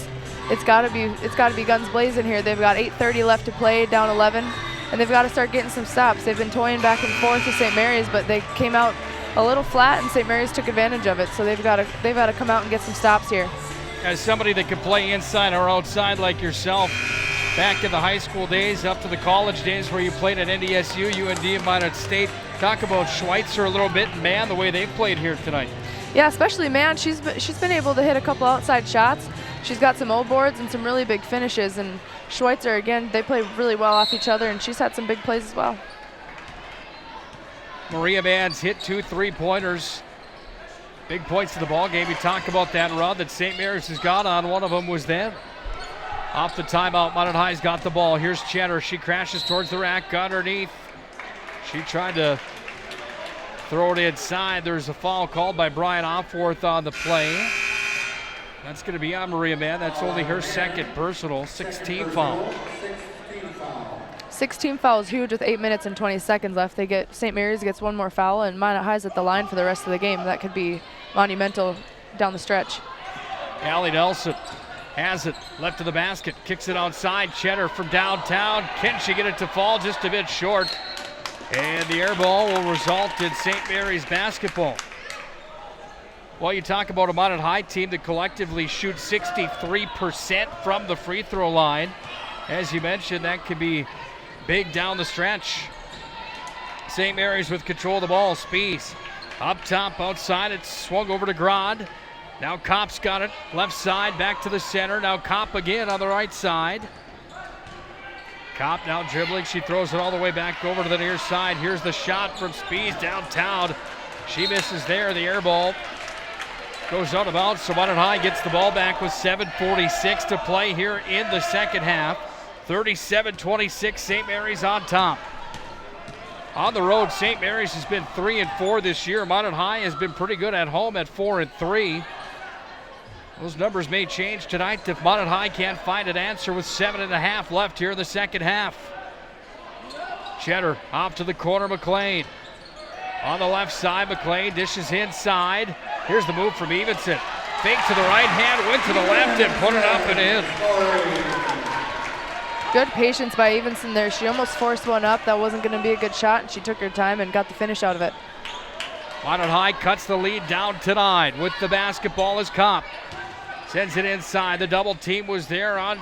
it's got to be guns blazing here. They've got 8:30 left to play, down 11, and they've got to start getting some stops. They've been toying back and forth with St. Mary's, but they came out a little flat, and St. Mary's took advantage of it. So they've got to come out and get some stops here. As somebody that can play inside or outside like yourself, back in the high school days up to the college days where you played at NDSU, UND, and Minot State, talk about Schweitzer a little bit and Man, the way they've played here tonight. Yeah, especially Man. She's been able to hit a couple outside shots. She's got some O-boards and some really big finishes. And Schweitzer, again, they play really well off each other, and she's had some big plays as well. Maria Mann's hit 2 3-pointers. Big points to the ball game. We talk about that run that St. Mary's has got on. One of them was them. Off the timeout, Minot High's got the ball. Here's Cheddar. She crashes towards the rack underneath. She tried to throw it inside. There's a foul called by Brian Offworth on the play. That's going to be on Maria Mann. That's only her second personal. 16 foul. 16 fouls, huge with 8 minutes and 20 seconds left. St. Mary's gets one more foul, and Minot High's at the line for the rest of the game. That could be monumental down the stretch. Allie Nelson has it, left of the basket, kicks it outside. Cheddar from downtown. Can she get it to fall? Just a bit short. And the air ball will result in St. Mary's basketball. Well, you talk about a Minot High team that collectively shoots 63% from the free throw line. As you mentioned, that could be big down the stretch. St. Mary's with control of the ball. Spees up top, outside. It's swung over to Grod. Now Kopp's got it. Left side, back to the center. Now Kopp again on the right side. Kopp now dribbling. She throws it all the way back over to the near side. Here's the shot from Spees downtown. She misses there. The air ball Goes out of bounds, so Minot High gets the ball back with 7:46 to play here in the second half. 37-26, St. Mary's on top. On the road, St. Mary's has been 3-4 this year. Minot High has been pretty good at home at 4-3. Those numbers may change tonight if Minot High can't find an answer with 7.5 left here in the second half. Cheddar off to the corner, McLean. On the left side, McLean dishes inside. Here's the move from Evenson. Fake to the right hand, went to the left and put it up and in. Good patience by Evenson there. She almost forced one up. That wasn't going to be a good shot, and she took her time and got the finish out of it. Minot High cuts the lead down to 9 with the basketball as Kopp. Sends it inside. The double team was there on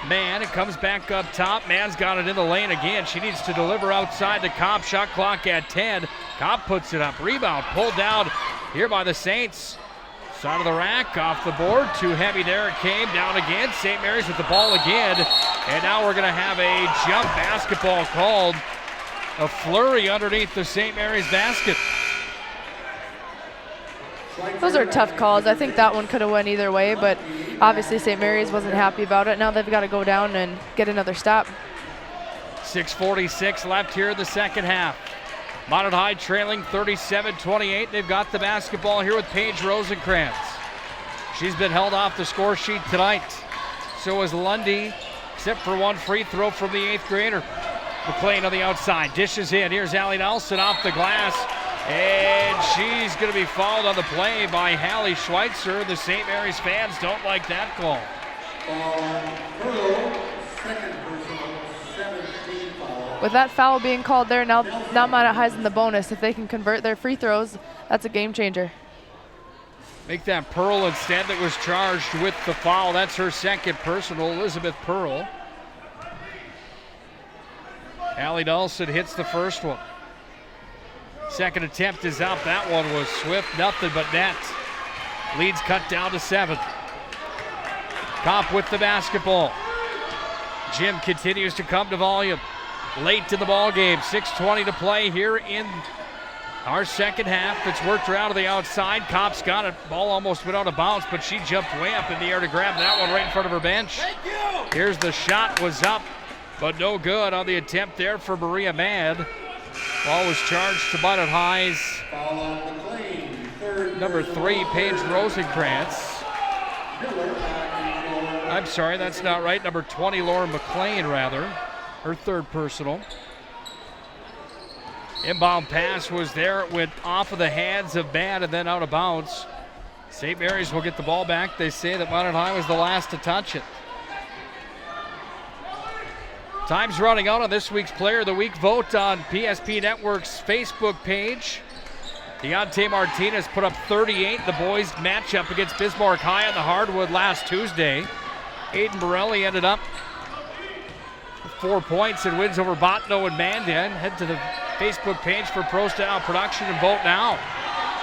Mann. It comes back up top. Mann's got it in the lane again. She needs to deliver outside to Kopp. Shot clock at 10. Kopp puts it up. Rebound pulled down here by the Saints. Side of the rack, off the board. Too heavy there. It came down again. St. Mary's with the ball again. And now we're going to have a jump basketball called. A flurry underneath the St. Mary's basket. Those are tough calls. I think that one could have went either way, but obviously St. Mary's wasn't happy about it. Now they've got to go down and get another stop. 6:46 left here in the second half. Minot High trailing 37-28. They've got the basketball here with Paige Rosenkrantz. She's been held off the score sheet tonight. So is Lundy, except for one free throw from the 8th grader. McLean on the outside, dishes in. Here's Allie Nelson off the glass. And she's going to be fouled on the play by Hallie Schweitzer. The St. Mary's fans don't like that call. With that foul being called there, now Minot High's in the bonus. If they can convert their free throws, that's a game changer. Make that Pearl instead that was charged with the foul. That's her second personal, Elizabeth Pearl. Allie Nelson hits the first one. Second attempt is up. That one was swift, nothing but net. Leads cut down to 7. Kopp with the basketball. Jim continues to come to volume. Late to the ball game. 6:20 to play here in our second half. It's worked her out of the outside. Kopp's got it. Ball almost went out of bounds, but she jumped way up in the air to grab that one right in front of her bench. Here's the shot, was up, but no good on the attempt there for Maria Mann. Ball was charged to Minot High's number 3, Paige Rosenkrantz. I'm sorry, that's not right. Number 20, Lauren McLean, rather. Her third personal. Inbound pass was there. It went off of the hands of Mann and then out of bounds. St. Mary's will get the ball back. They say that Minot High was the last to touch it. Time's running out on this week's Player of the Week vote on PSP Network's Facebook page. Deontay Martinez put up 38. The boys matchup against Bismarck High on the hardwood last Tuesday. Aiden Borelli ended up with 4 points and wins over Botno and Mandan. Head to the Facebook page for Pro Style Production and vote now.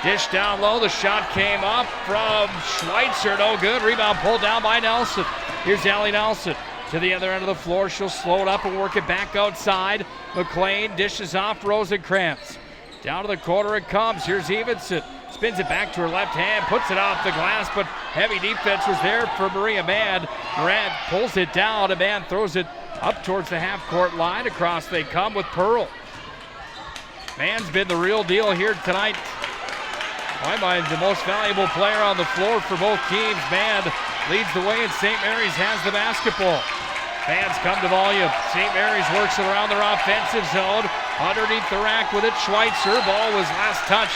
Dish down low. The shot came up from Schweitzer. No good. Rebound pulled down by Nelson. Here's Allie Nelson. To the other end of the floor, she'll slow it up and work it back outside. McLean dishes off Rosenkrantz. Down to the corner it comes. Here's Evenson. Spins it back to her left hand, puts it off the glass, but heavy defense was there for Maria Mann. Durant pulls it down, and Mann throws it up towards the half-court line. Across they come with Pearl. Mann's been the real deal here tonight. My mind, the most valuable player on the floor for both teams. Mann leads the way, and St. Mary's has the basketball. Fans come to volume. St. Mary's works it around their offensive zone. Underneath the rack with it, Schweitzer. Ball was last touched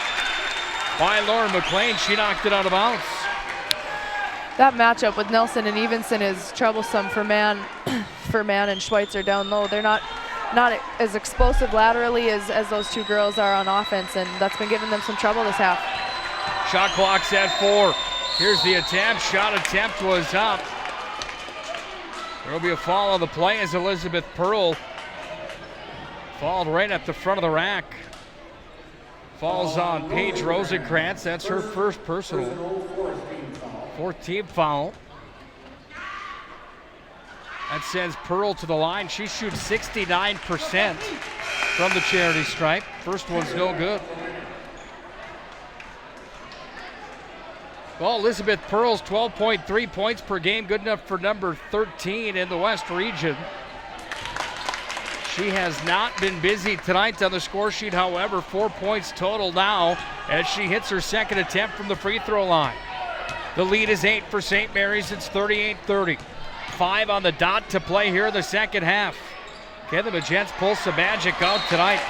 by Lauren McLean. She knocked it out of bounds. That matchup with Nelson and Evenson is troublesome for Mann and Schweitzer down low. They're not as explosive laterally as those two girls are on offense, and that's been giving them some trouble this half. Shot clock's at 4. Here's the attempt. Shot attempt was up. There will be a foul on the play as Elizabeth Pearl fouled right at the front of the rack. Falls on Paige Rosenkrantz. That's her first personal. 4th team foul. That sends Pearl to the line. She shoots 69% from the charity stripe. First one's no good. Well, Elizabeth Pearl's 12.3 points per game, good enough for number 13 in the West region. She has not been busy tonight on the score sheet, however, 4 points total now as she hits her second attempt from the free throw line. The lead is 8 for St. Mary's. It's 38-30. 5 on the dot to play here in the second half. Okay, the Magents pull Sabajic out tonight.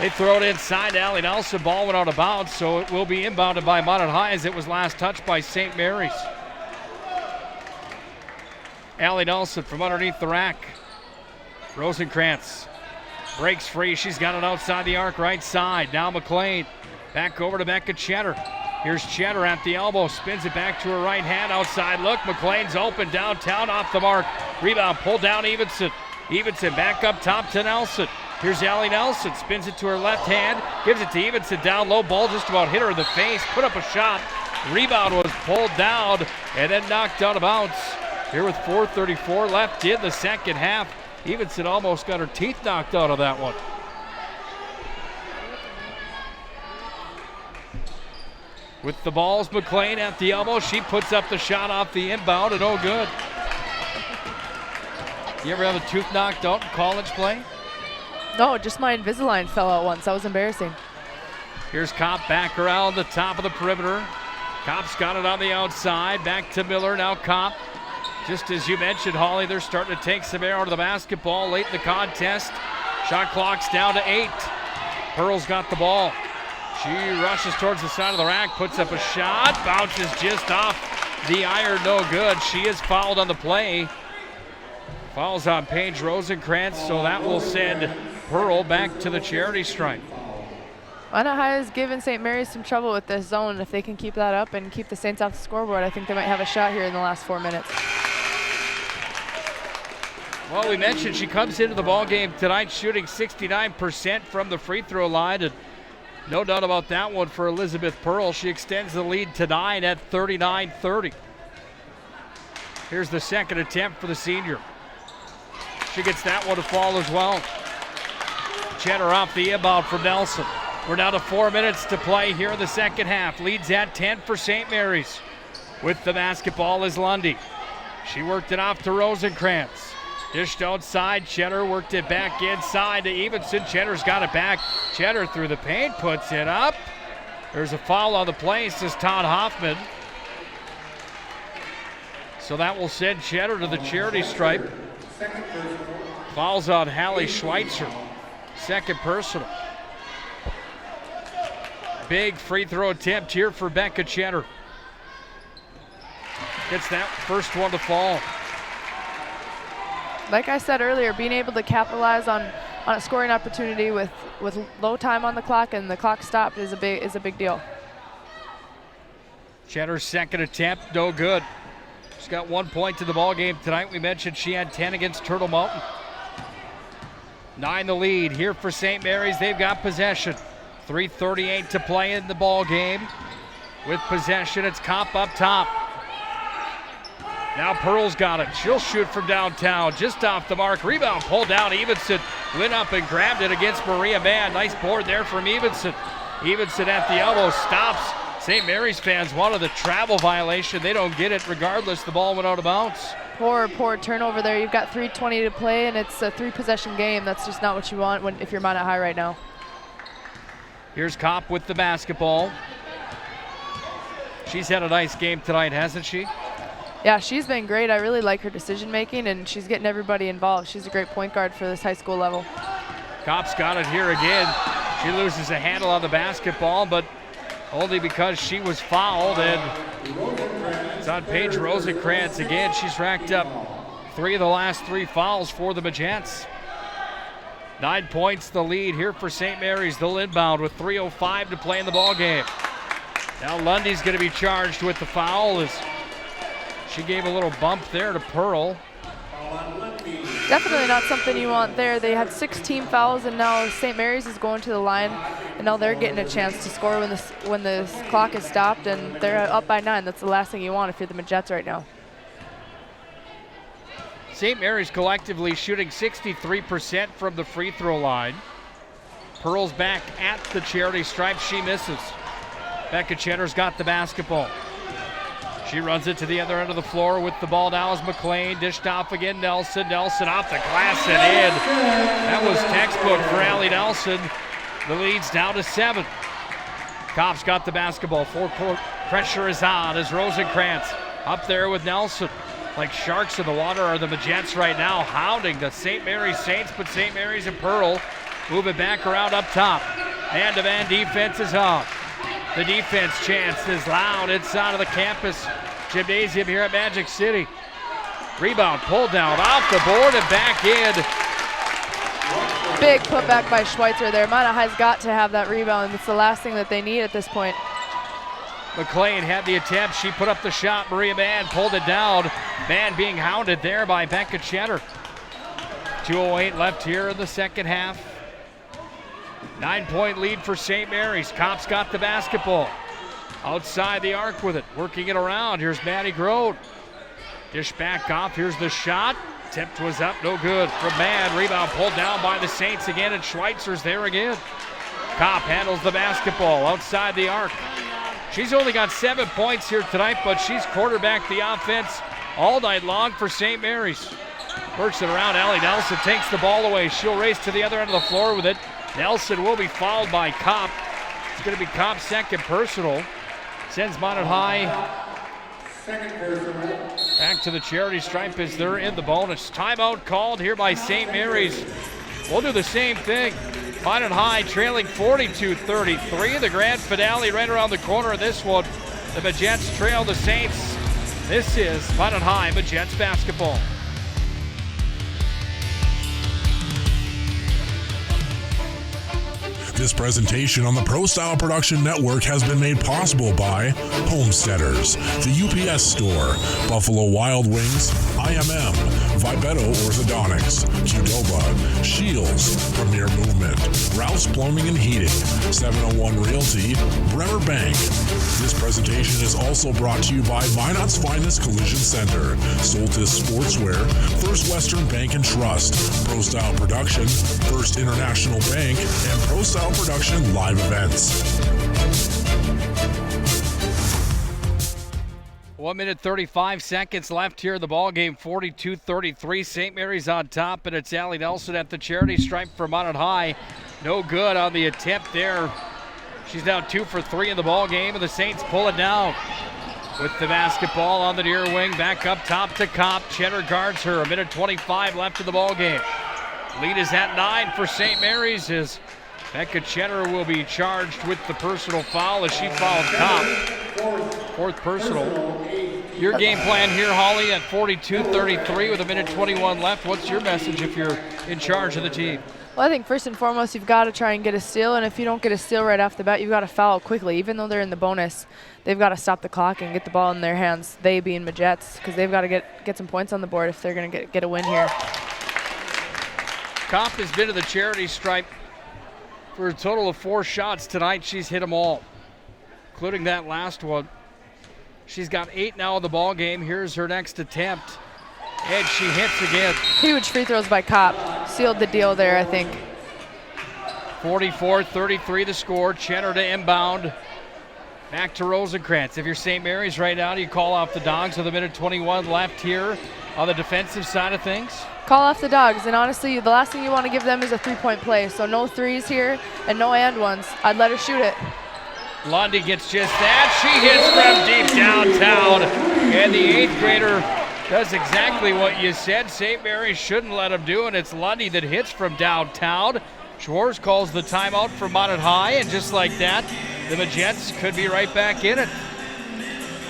They throw it inside. Allie Nelson, ball went out of bounds, so it will be inbounded by Minot High as it was last touched by St. Mary's. Allie Nelson from underneath the rack. Rosenkrantz breaks free. She's got it outside the arc, right side. Now McLean. Back over to Becca Cheddar. Here's Cheddar at the elbow. Spins it back to her right hand. Outside look. McLean's open downtown off the mark. Rebound pulled down Evenson. Evenson back up top to Nelson. Here's Allie Nelson. Spins it to her left hand. Gives it to Evenson down low. Ball just about hit her in the face. Put up a shot. Rebound was pulled down and then knocked out of bounds. Here with 4:34 left in the second half. Evenson almost got her teeth knocked out of that one. With the balls, McLean at the elbow. She puts up the shot off the inbound and oh good. You ever have a tooth knocked out in college play? No, just my Invisalign fell out once. That was embarrassing. Here's Kopp back around the top of the perimeter. Kopp's got it on the outside. Back to Miller. Now Kopp. Just as you mentioned, Holly, they're starting to take some air out of the basketball late in the contest. Shot clock's down to 8. Pearl's got the ball. She rushes towards the side of the rack, puts up a shot, bounces just off the iron, no good. She is fouled on the play. Fouls on Paige Rosenkrantz, so that will send Pearl back to the charity stripe. Minot High has given St. Mary's some trouble with this zone. If they can keep that up and keep the Saints off the scoreboard, I think they might have a shot here in the last 4 minutes. Well, we mentioned she comes into the ball game tonight shooting 69% from the free throw line, and no doubt about that one for Elizabeth Pearl. She extends the lead to 9 at 39-30. Here's the second attempt for the senior. She gets that one to fall as well. Cheddar off the inbound from Nelson. We're down to 4 minutes to play here in the second half. Leads at 10 for St. Mary's. With the basketball is Lundy. She worked it off to Rosenkrantz. Dished outside, Cheddar worked it back inside to Evenson. Cheddar's got it back. Cheddar through the paint, puts it up. There's a foul on the play, says Todd Hoffman. So that will send Cheddar to the charity stripe. Fouls on Hallie Schweitzer. Second personal. Big free throw attempt here for Becca Cheddar. Gets that first one to fall. Like I said earlier, being able to capitalize on a scoring opportunity with low time on the clock and the clock stopped is a big deal. Cheddar's second attempt, no good. She's got 1 point to the ball game tonight. We mentioned she had 10 against Turtle Mountain. 9 the lead here for St. Mary's. They've got possession. 3:38 to play in the ball game. With possession, it's Kopp up top. Now Pearl's got it. She'll shoot from downtown, just off the mark. Rebound pulled down. Evenson went up and grabbed it against Maria Mann. Nice board there from Evenson. Evenson at the elbow stops. St. Mary's fans wanted the travel violation. They don't get it regardless. The ball went out of bounds. Poor turnover there. You've got 3:20 to play, and it's a 3-possession game. That's just not what you want if you're Minot High right now. Here's Kopp with the basketball. She's had a nice game tonight, hasn't she? Yeah, she's been great. I really like her decision making, and she's getting everybody involved. She's a great point guard for this high school level. Kopp's got it here again. She loses a handle on the basketball, but only because she was fouled, and it's on Paige Rosenkrantz again. She's racked up 3 of the last 3 fouls for the Magents. 9 points the lead here for St. Mary's. They'll inbound with 3:05 to play in the ball game. Now Lundy's going to be charged with the foul as she gave a little bump there to Pearl. Definitely not something you want there. They had 6 team fouls, and now St. Mary's is going to the line, and now they're getting a chance to score when the clock is stopped, and they're up by 9. That's the last thing you want if you're the Magets right now. St. Mary's collectively shooting 63% from the free throw line. Pearl's back at the charity stripe. She misses. Becca Cheddar's got the basketball. She runs it to the other end of the floor with the ball now is McLean. Dished off again, Nelson. Nelson off the glass and in. That was textbook for Allie Nelson. The lead's down to 7. Kopp's got the basketball. Full-court pressure is on as Rosenkrantz up there with Nelson. Like sharks in the water are the Majettes right now, hounding the St. Mary's Saints, but St. Mary's and Pearl move it back around up top. Man-to-man defense is on. The defense chance is loud inside of the campus gymnasium here at Magic City. Rebound pulled down off the board and back in. Big putback by Schweitzer there. Minot High's got to have that rebound. It's the last thing that they need at this point. McLean had the attempt. She put up the shot. Maria Mann pulled it down. Mann being hounded there by Becca Cheddar. 2:08 left here in the second half. 9-point lead for St. Mary's. Kopp's got the basketball. Outside the arc with it. Working it around. Here's Maddie Grote. Dish back off. Here's the shot. Tipped was up. No good from Mann. Rebound pulled down by the Saints again, and Schweitzer's there again. Kopp handles the basketball outside the arc. She's only got 7 points here tonight, but she's quarterbacked the offense all night long for St. Mary's. Works it around. Allie Nelson takes the ball away. She'll race to the other end of the floor with it. Nelson will be fouled by Kopp. It's going to be Kopp's second personal. Sends Minot High back to the charity stripe as they're in the bonus. Timeout called here by St. Mary's. We'll do the same thing. Minot High trailing 42-33. The grand finale right around the corner of this one. The Majettes trail the Saints. This is Minot High Majettes basketball. This presentation on the Pro Style Production Network has been made possible by Homesteaders, the UPS Store, Buffalo Wild Wings, IMM, Vibeto Orthodontics, Qdoba, Shields, Premier Movement, Ralph's Plumbing and Heating, 701 Realty, Bremer Bank. This presentation is also brought to you by Minot's Finest Collision Center, Soltis Sportswear, First Western Bank and Trust, Pro Style Production, First International Bank, and Pro Style Production live events. 1 minute 35 seconds left here in the ball game. 42-33. St. Mary's on top, and it's Allie Nelson at the charity stripe for Minot High. No good on the attempt there. She's now 2 for 3 in the ball game, and the Saints pull it down with the basketball on the near wing. Back up top to Kopp. Cheddar guards her. 1 minute 25 left in the ball game. Lead is at 9 for St. Mary's as Becca Cheddar will be charged with the personal foul as she fouled Kopp. Fourth personal. Your game plan here, Holly, at 42-33 with 1 minute 21 left. What's your message if you're in charge of the team? Well, I think first and foremost, you've got to try and get a steal, and if you don't get a steal right off the bat, you've got to foul quickly. Even though they're in the bonus, they've got to stop the clock and get the ball in their hands, they being Majettes, because they've got to get some points on the board if they're going to get a win here. Kopp has been to the charity stripe for a total of 4 shots tonight. She's hit them all, including that last one. She's got 8 now in the ball game. Here's her next attempt, and she hits again. Huge free throws by Kopp. Sealed the deal there, I think. 44-33 the score. Cheddar to inbound. Back to Rosenkrantz. If you're St. Mary's right now, do you call off the Dogs with 1 minute 21 left here on the defensive side of things? Call off the Dogs, and honestly, the last thing you want to give them is a three-point play. So no threes here and no and ones. I'd let her shoot it. Lundy gets just that. She hits from deep downtown, and the 8th grader does exactly what you said St. Mary's shouldn't let him do, and it's Lundy that hits from downtown. Schwartz calls the timeout for Minot High, and just like that, the Majettes could be right back in it.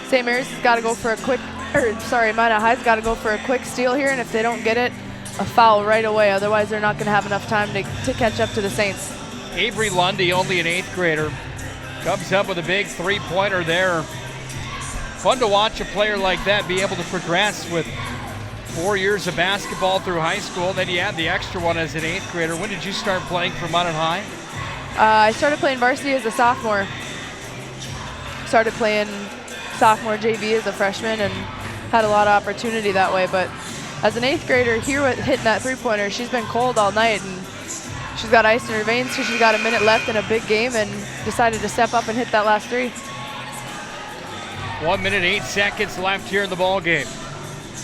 St. Mary's has got to go for a quick, Minot High's got to go for a quick steal here, and if they don't get it, a foul right away. Otherwise, they're not going to have enough time to catch up to the Saints. Avery Lundy, only an 8th grader, comes up with a big three-pointer there. Fun to watch a player like that be able to progress with 4 years of basketball through high school. Then you add the extra one as an 8th grader. When did you start playing for Minot High? I started playing varsity as a sophomore. Started playing sophomore JV as a freshman and had a lot of opportunity that way. But as an 8th grader here hitting that three-pointer, she's been cold all night, and she's got ice in her veins, so she's got a minute left in a big game and decided to step up and hit that last three. 1 minute, 8 seconds left here in the ball game.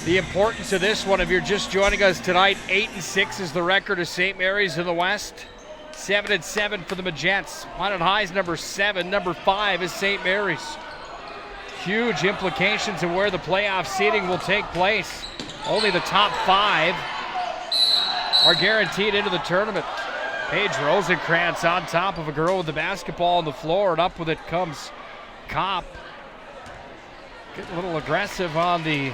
The importance of this one, if you're just joining us tonight, 8-6 is the record of St. Mary's in the West. 7-7 for the Majettes. Minot High's number 7, number 5 is St. Mary's. Huge implications of where the playoff seeding will take place. Only the top 5 are guaranteed into the tournament. Paige Rosenkrantz on top of a girl with the basketball on the floor, and up with it comes Kopp. Getting a little aggressive on the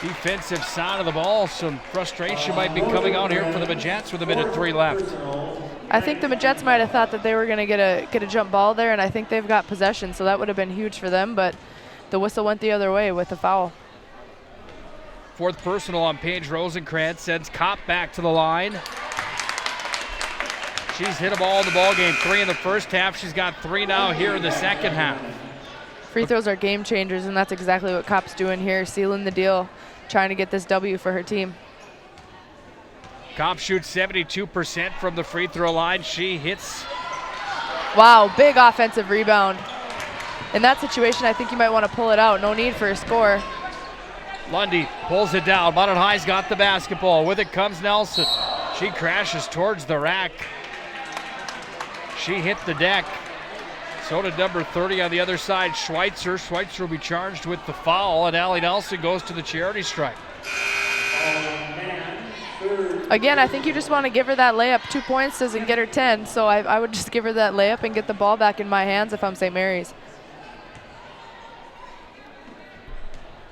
defensive side of the ball. Some frustration might be coming out here for the Majettes with 1:03 left. I think the Majettes might have thought that they were going to get a jump ball there, and I think they've got possession, so that would have been huge for them, but the whistle went the other way with the foul. Fourth personal on Paige Rosenkrantz sends Kopp back to the line. She's hit a ball in the ball game, 3 in the first half. She's got 3 now here in the second half. Free throws are game changers, and that's exactly what Kopp's doing here, sealing the deal, trying to get this W for her team. Kopp shoots 72% from the free throw line. She hits. Wow, big offensive rebound. In that situation, I think you might want to pull it out. No need for a score. Lundy pulls it down. Minot High's got the basketball. With it comes Nelson. She crashes towards the rack. She hit the deck. So did number 30 on the other side, Schweitzer. Schweitzer will be charged with the foul, and Allie Nelson goes to the charity stripe. Again, I think you just want to give her that layup. 2 points doesn't get her 10, so I would just give her that layup and get the ball back in my hands if I'm St. Mary's.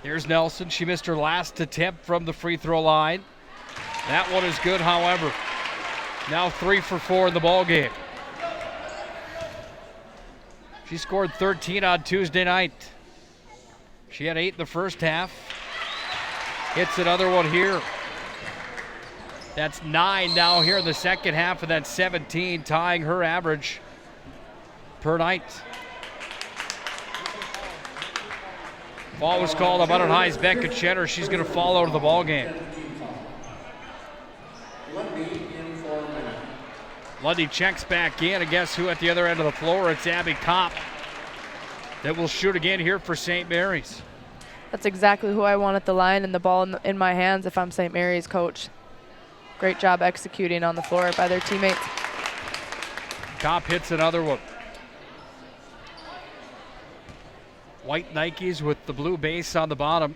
Here's Nelson. She missed her last attempt from the free throw line. That one is good, however. Now 3 for 4 in the ball game. She scored 13 on Tuesday night. She had 8 in the first half. Hits another one here. That's 9 now here in the second half, and that's 17, tying her average per night. Foul was called on Minot High's Becca Cheddar. She's going to fall out of the ball game. Lundy checks back in, and guess who at the other end of the floor? It's Abby Kopp that will shoot again here for St. Mary's. That's exactly who I want at the line and the ball in my hands if I'm St. Mary's coach. Great job executing on the floor by their teammates. Kopp hits another one. White Nikes with the blue base on the bottom.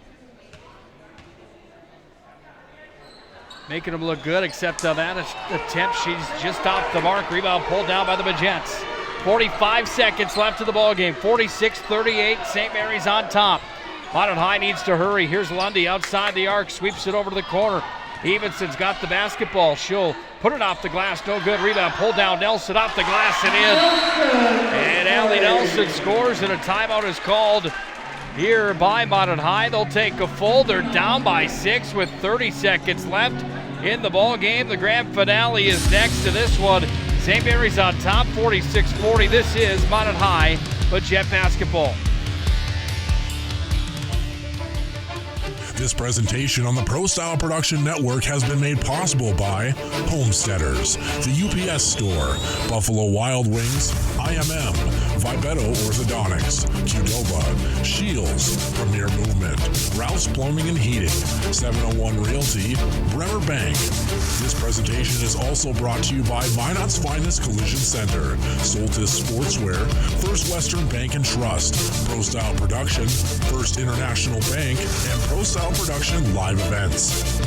Making them look good, except on that attempt, she's just off the mark. Rebound pulled down by the Majettes. 45 seconds left of the ball game. 46-38, St. Mary's on top. Minot High needs to hurry. Here's Lundy outside the arc, sweeps it over to the corner. Evenson's got the basketball. She'll put it off the glass. No good. Rebound pulled down. Nelson off the glass and in. And Allie Nelson scores, and a timeout is called here by Minot High. They'll take a full. They're down by 6 with 30 seconds left in the ball game. The grand finale is next to this one. St. Mary's on top, 46-40. This is Minot High, but Jet basketball. This presentation on the Pro Style Production Network has been made possible by Homesteaders, the UPS Store, Buffalo Wild Wings, IMM, Vibeto Orthodontics, Qdoba, Shields, Premier Movement, Ralph's Plumbing and Heating, 701 Realty, Bremer Bank. This presentation is also brought to you by Minot's Finest Collision Center, Soltis Sportswear, First Western Bank and Trust, Pro Style Production, First International Bank, and Pro Style Production live events.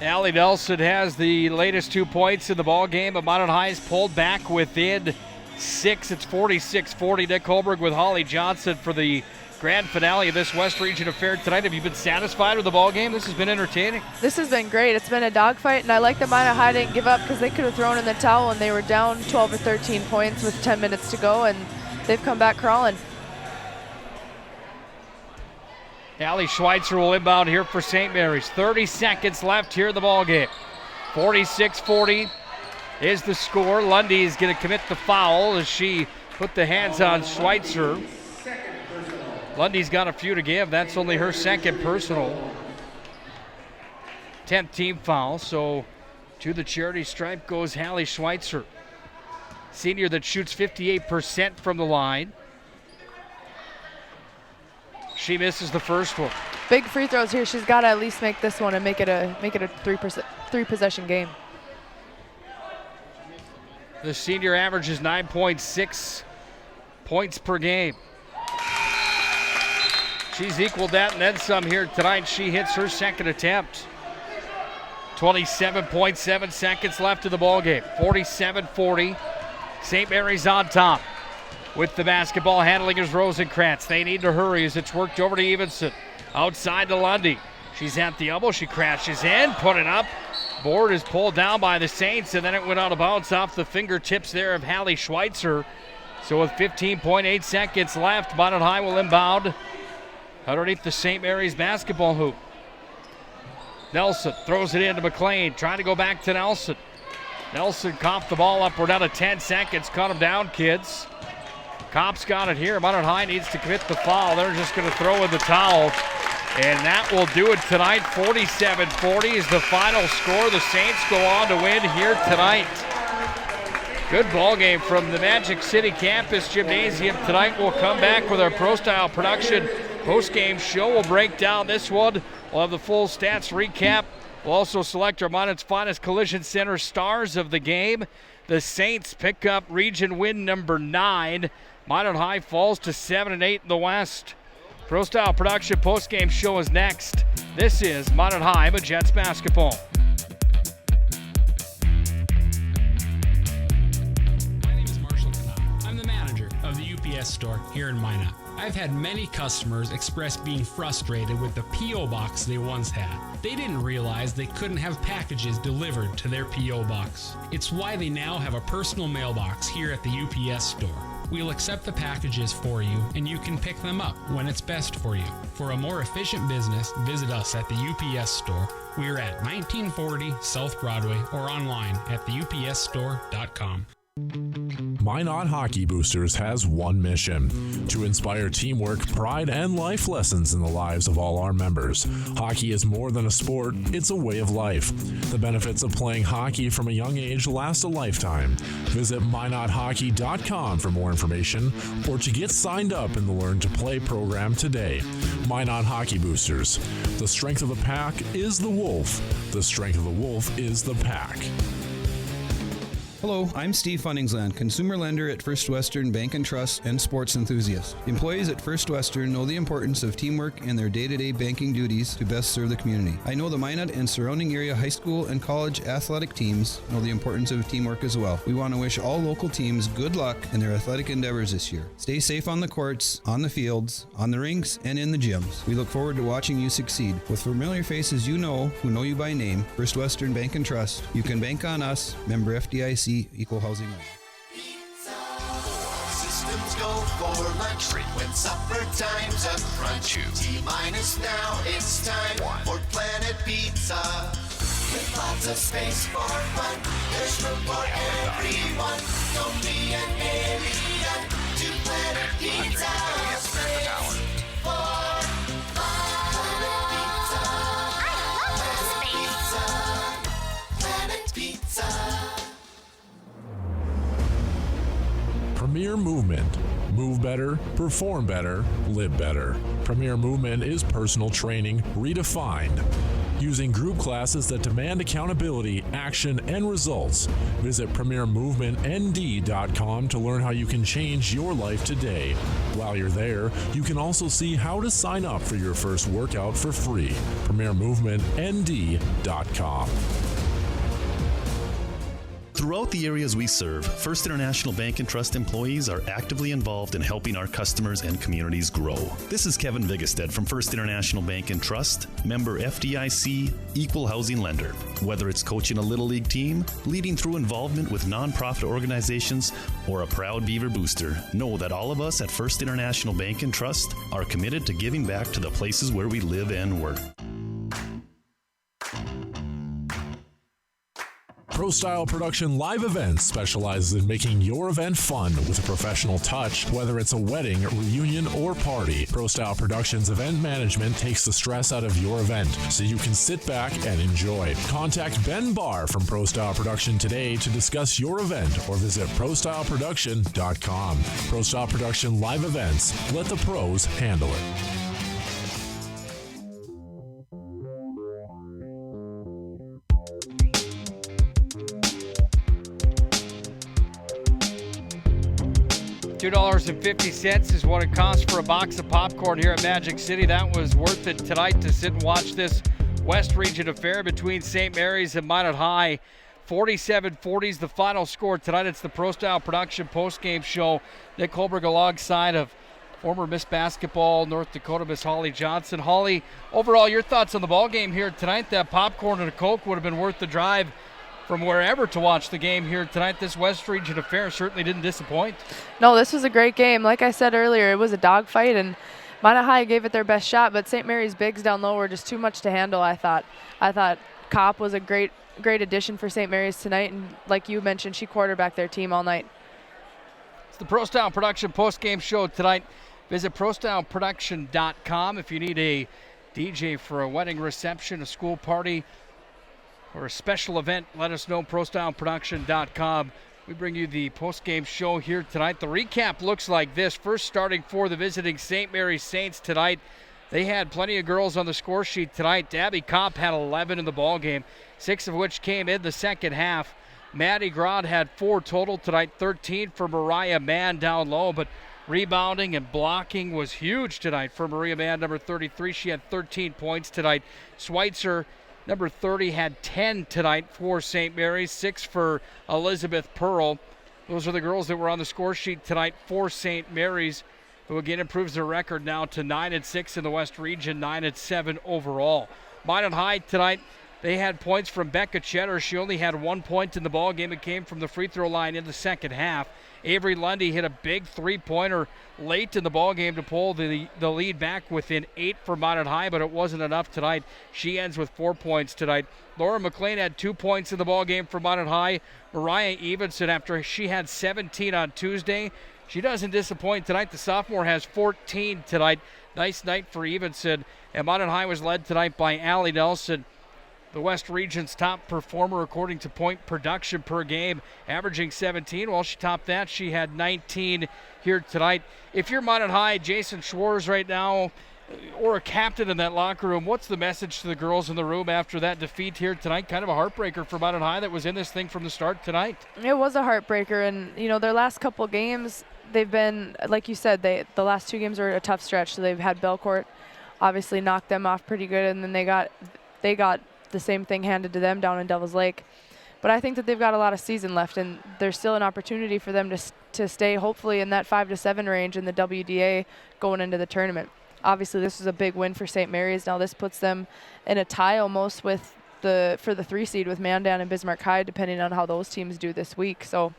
Allie Nelson has the latest 2 points in the ball game, but Minot High's pulled back within 6. It's 46-40. Nick Hulberg with Holly Johnson for the grand finale of this West Region affair tonight. Have you been satisfied with the ball game? This has been entertaining. This has been great. It's been a dogfight, and I like that Minot High didn't give up because they could have thrown in the towel, and they were down 12 or 13 points with 10 minutes to go, and they've come back crawling. Allie Schweitzer will inbound here for St. Mary's. 30 seconds left here in the ball game. 46-40 is the score. Lundy is going to commit the foul as she put the hands on Schweitzer. Lundy's got a few to give. That's only her second personal. 10th team foul. So to the charity stripe goes Hallie Schweitzer. Senior that shoots 58% from the line. She misses the first one. Big free throws here. She's got to at least make this one and make it a 3-possession game. The senior averages 9.6 points per game. She's equaled that and then some here tonight. She hits her second attempt. 27.7 seconds left in the ball game. 47-40. St. Mary's on top. With the basketball handling is Rosenkrantz. They need to hurry as it's worked over to Evenson. Outside to Lundy. She's at the elbow. She crashes in, put it up. Board is pulled down by the Saints, and then it went out of bounds off the fingertips there of Hallie Schweitzer. So with 15.8 seconds left, Minot High will inbound underneath the St. Mary's basketball hoop. Nelson throws it into McLean, trying to go back to Nelson. Nelson coughed the ball up. We're down to 10 seconds. Cut him down, kids. Cops got it here. Minot High needs to commit the foul. They're just going to throw in the towel. And that will do it tonight. 47-40 is the final score. The Saints go on to win here tonight. Good ball game from the Magic City Campus Gymnasium tonight. We'll come back with our Pro Style Production post-game show. We'll break down this one. We'll have the full stats recap. We'll also select our Minot's finest collision center stars of the game. The Saints pick up region win number 9. Minot High falls to 7-8 in the West. Pro Style Production post-game show is next. This is Minot High Jets basketball. My name is Marshall Kanata. I'm the manager of the UPS store here in Minot. I've had many customers express being frustrated with the P.O. box they once had. They didn't realize they couldn't have packages delivered to their P.O. box. It's why they now have a personal mailbox here at the UPS store. We'll accept the packages for you, and you can pick them up when it's best for you. For a more efficient business, visit us at the UPS store. We're at 1940 South Broadway or online at theupsstore.com. Minot Hockey Boosters has one mission: to inspire teamwork, pride, and life lessons in the lives of all our members. Hockey is more than a sport, it's a way of life. The benefits of playing hockey from a young age last a lifetime. Visit minothockey.com for more information or to get signed up in the Learn to Play program today. Minot Hockey Boosters. The strength of the pack is the wolf. The strength of the wolf is the pack. Hello, I'm Steve Funningsland, consumer lender at First Western Bank and Trust and sports enthusiast. Employees at First Western know the importance of teamwork in their day-to-day banking duties to best serve the community. I know the Minot and surrounding area high school and college athletic teams know the importance of teamwork as well. We want to wish all local teams good luck in their athletic endeavors this year. Stay safe on the courts, on the fields, on the rinks, and in the gyms. We look forward to watching you succeed. With familiar faces you know who know you by name, First Western Bank and Trust, you can bank on us, member FDIC, equal housing lender. Systems go for lunch when supper time's a crunch. T-minus now, it's time for Planet Pizza. With lots of space for fun, there's room for everyone. Don't be an alien to Planet Pizza. Space for Planet Pizza. Premier Movement. Move better, perform better, live better. Premier Movement is personal training redefined. Using group classes that demand accountability, action, and results. Visit premiermovementnd.com to learn how you can change your life today. While you're there, you can also see how to sign up for your first workout for free. premiermovementnd.com. Throughout the areas we serve, First International Bank and Trust employees are actively involved in helping our customers and communities grow. This is Kevin Vigestad from First International Bank and Trust, member FDIC, equal housing lender. Whether it's coaching a Little League team, leading through involvement with nonprofit organizations, or a proud Beaver booster, know that all of us at First International Bank and Trust are committed to giving back to the places where we live and work. Pro Style Production Live Events specializes in making your event fun with a professional touch, whether it's a wedding, reunion, or party. Pro Style Productions event management takes the stress out of your event so you can sit back and enjoy. Contact Ben Barr from Pro Style Production today to discuss your event or visit ProStyleProduction.com. Pro Style Production Live Events. Let the pros handle it. $2.50 is what it costs for a box of popcorn here at Magic City. That was worth it tonight to sit and watch this West Region affair between St. Mary's and Minot High. 47-40 is the final score tonight. It's the Pro Style Production postgame show. Nick Hulberg alongside of former Miss Basketball North Dakota, Miss Holly Johnson. Holly, overall, your thoughts on the ball game here tonight? That popcorn and a Coke would have been worth the drive from wherever to watch the game here tonight. This West Region affair certainly didn't disappoint. No, this was a great game. Like I said earlier, it was a dogfight, and Minot High gave it their best shot, but St. Mary's bigs down low were just too much to handle, I thought. I thought Kopp was a great addition for St. Mary's tonight, and like you mentioned, she quarterbacked their team all night. It's the Pro Style Production postgame show tonight. Visit ProStyleProduction.com if you need a DJ for a wedding reception, a school party, or a special event. Let us know, ProStyleProduction.com. We bring you the post-game show here tonight. The recap looks like this. First starting for the visiting St. Mary's Saints tonight. They had plenty of girls on the score sheet tonight. Dabby Kopp had 11 in the ball game, 6 of which came in the second half. Maddie Grod had 4 total tonight, 13 for Mariah Mann down low, but rebounding and blocking was huge tonight for Maria Mann, number 33. She had 13 points tonight. Schweitzer, number 30, had 10 tonight for St. Mary's, 6 for Elizabeth Pearl. Those are the girls that were on the score sheet tonight for St. Mary's, who again improves their record now to 9-6 in the West Region, 9-7 overall. Minot High tonight, they had points from Becca Cheddar. She only had 1 point in the ball game. It came from the free throw line in the second half. Avery Lundy hit a big three-pointer late in the ball game to pull the lead back within 8 for Minot High, but it wasn't enough tonight. She ends with 4 points tonight. Laura McLean had 2 points in the ball game for Minot High. Mariah Evenson, after she had 17 on Tuesday, she doesn't disappoint tonight. The sophomore has 14 tonight. Nice night for Evenson. And Minot High was led tonight by Allie Nelson, the West Region's top performer according to point production per game, averaging 17. Well, she topped that. She had 19 here tonight. If you're Minot High, Jason Schwartz right now, or a captain in that locker room, what's the message to the girls in the room after that defeat here tonight? Kind of a heartbreaker for Minot High that was in this thing from the start tonight. It was a heartbreaker, and their last couple games, they've been, like you said, the last 2 games were a tough stretch. So they've had Belcourt obviously knock them off pretty good, and then they got the same thing handed to them down in Devil's Lake. But I think that they've got a lot of season left, and there's still an opportunity for them to stay hopefully in that 5-7 range in the WDA going into the tournament. Obviously, this is a big win for St. Mary's. Now this puts them in a tie almost for the 3 seed with Mandan and Bismarck High, depending on how those teams do this week. So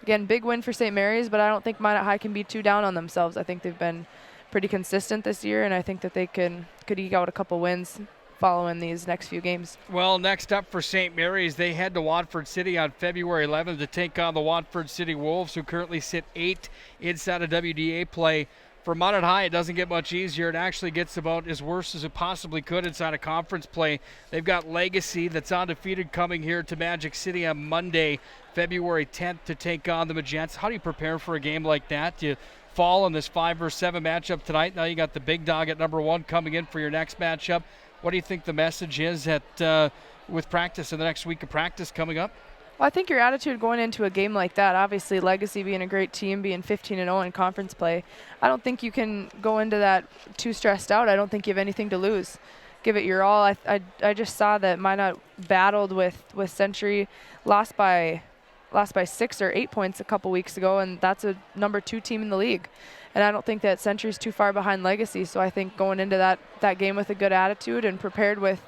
again, big win for St. Mary's, but I don't think Minot High can be too down on themselves. I think they've been pretty consistent this year, and I think that they could eke out a couple wins following these next few games. Well, next up for St. Mary's, they head to Watford City on February 11th to take on the Watford City Wolves, who currently sit 8 inside of WDA play. For Minot High, it doesn't get much easier. It actually gets about as worse as it possibly could inside of conference play. They've got Legacy that's undefeated coming here to Magic City on Monday, February 10th to take on the Magents. How do you prepare for a game like that? Do you fall in this 5-7 matchup tonight? Now you got the big dog at number 1 coming in for your next matchup. What do you think the message is with practice in the next week of practice coming up? Well, I think your attitude going into a game like that, obviously Legacy being a great team, being 15-0 in conference play, I don't think you can go into that too stressed out. I don't think you have anything to lose. Give it your all. I just saw that Minot battled with Century, lost by 6 or 8 points a couple weeks ago, and that's a number 2 team in the league. And I don't think that Century's too far behind Legacy, so I think going into that game with a good attitude and prepared with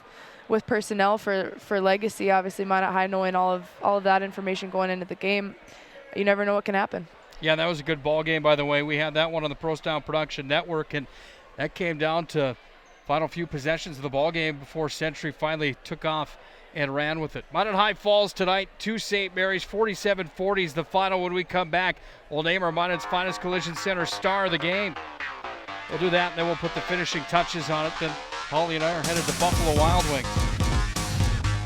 personnel for Legacy, obviously Minot High knowing all of that information going into the game, you never know what can happen. Yeah, that was a good ball game, by the way. We had that one on the Pro Style Production Network, and that came down to final few possessions of the ball game before Century finally took off and ran with it. Minot High falls tonight to St. Mary's. 47-40 is the final. When we come back, we'll name our Minot's Finest Collision Center star of the game. We'll do that, and then we'll put the finishing touches on it. Then Holly and I are headed to Buffalo Wild Wings.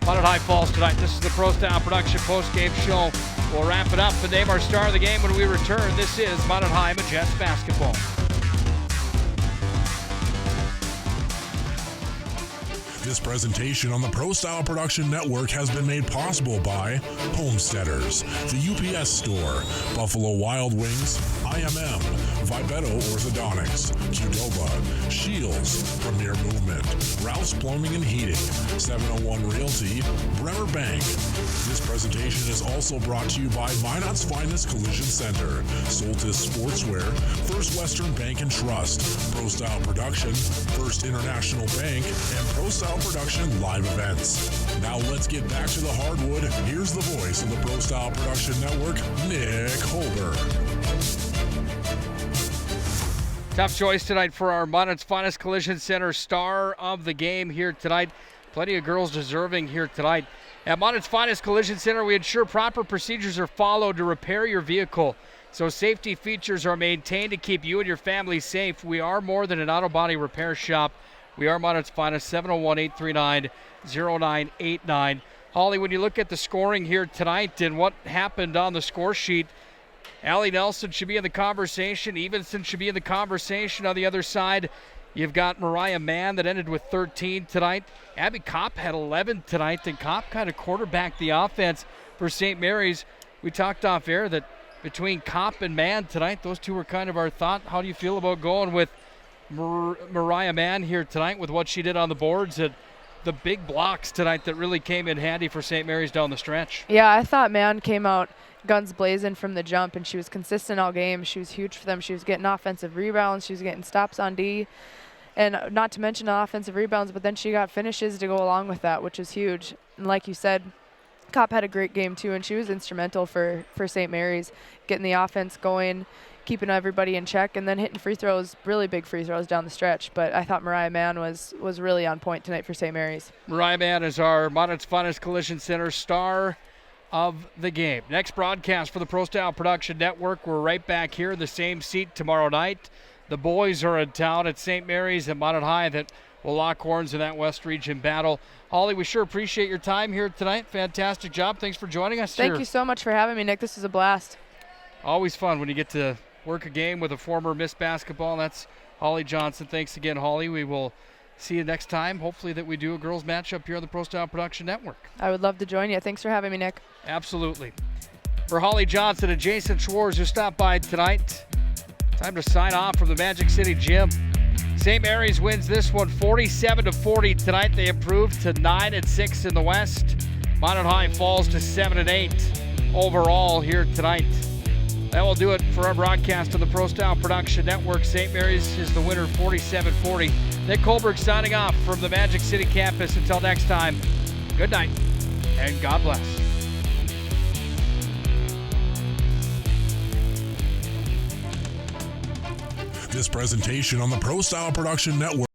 Minot High falls tonight. This is the Pro Style Production post-game show. We'll wrap it up and name our star of the game when we return. This is Minot High Jets basketball. This presentation on the Pro Style Production Network has been made possible by Homesteaders, the UPS Store, Buffalo Wild Wings, IMM, Vibeto Orthodontics, Qdoba, Shields, Premier Movement, Ralph's Plumbing and Heating, 701 Realty, Bremer Bank. This presentation is also brought to you by Minot's Finest Collision Center, Soltis Sportswear, First Western Bank and Trust, Pro Style Production, First International Bank, and Pro Style Production live events. Now let's get back to the hardwood. Here's the voice of the Pro Style Production Network, Nick Hulberg. Tough choice tonight for our Minot's Finest Collision Center star of the game here tonight. Plenty of girls deserving here tonight. At Minot's Finest Collision Center, we ensure proper procedures are followed to repair your vehicle, so safety features are maintained to keep you and your family safe. We are more than an auto body repair shop. We are Minot's Finest, 701-839-0989. Holly, when you look at the scoring here tonight and what happened on the score sheet, Allie Nelson should be in the conversation. Evenson should be in the conversation. On the other side, you've got Mariah Mann that ended with 13 tonight. Abby Kopp had 11 tonight, and Kopp kind of quarterbacked the offense for St. Mary's. We talked off air that between Kopp and Mann tonight, those two were kind of our thought. How do you feel about going with Mariah Mann here tonight with what she did on the boards and the big blocks tonight that really came in handy for St. Mary's down the stretch? Yeah, I thought Mann came out guns blazing from the jump, and she was consistent all game. She was huge for them. She was getting offensive rebounds. She was getting stops on D, and not to mention offensive rebounds, but then she got finishes to go along with that, which is huge. And like you said, Kopp had a great game too, and she was instrumental for St. Mary's, getting the offense going, keeping everybody in check, and then hitting free throws, really big free throws down the stretch. But I thought Mariah Mann was really on point tonight for St. Mary's. Mariah Mann is our Minot's Finest Collision Center star of the game. Next broadcast for the Pro Style Production Network. We're right back here in the same seat tomorrow night. The boys are in town at St. Mary's and Minot High that will lock horns in that West Region battle. Holly, we sure appreciate your time here tonight. Fantastic job. Thanks for joining us here. Thank you so much for having me, Nick. This was a blast. Always fun when you get to work a game with a former Miss Basketball. That's Holly Johnson. Thanks again, Holly. We will see you next time. Hopefully that we do a girls matchup here on the Pro Style Production Network. I would love to join you. Thanks for having me, Nick. Absolutely. For Holly Johnson and Jason Schwartz, who stopped by tonight, time to sign off from the Magic City Gym. St. Mary's wins this one 47-40 tonight. They improved to 9-6 in the West. Minot High falls to 7-8 overall here tonight. That will do it for our broadcast on the Pro Style Production Network. St. Mary's is the winner, 47-40. Nick Hulberg signing off from the Magic City campus. Until next time, good night and God bless. This presentation on the Pro Style Production Network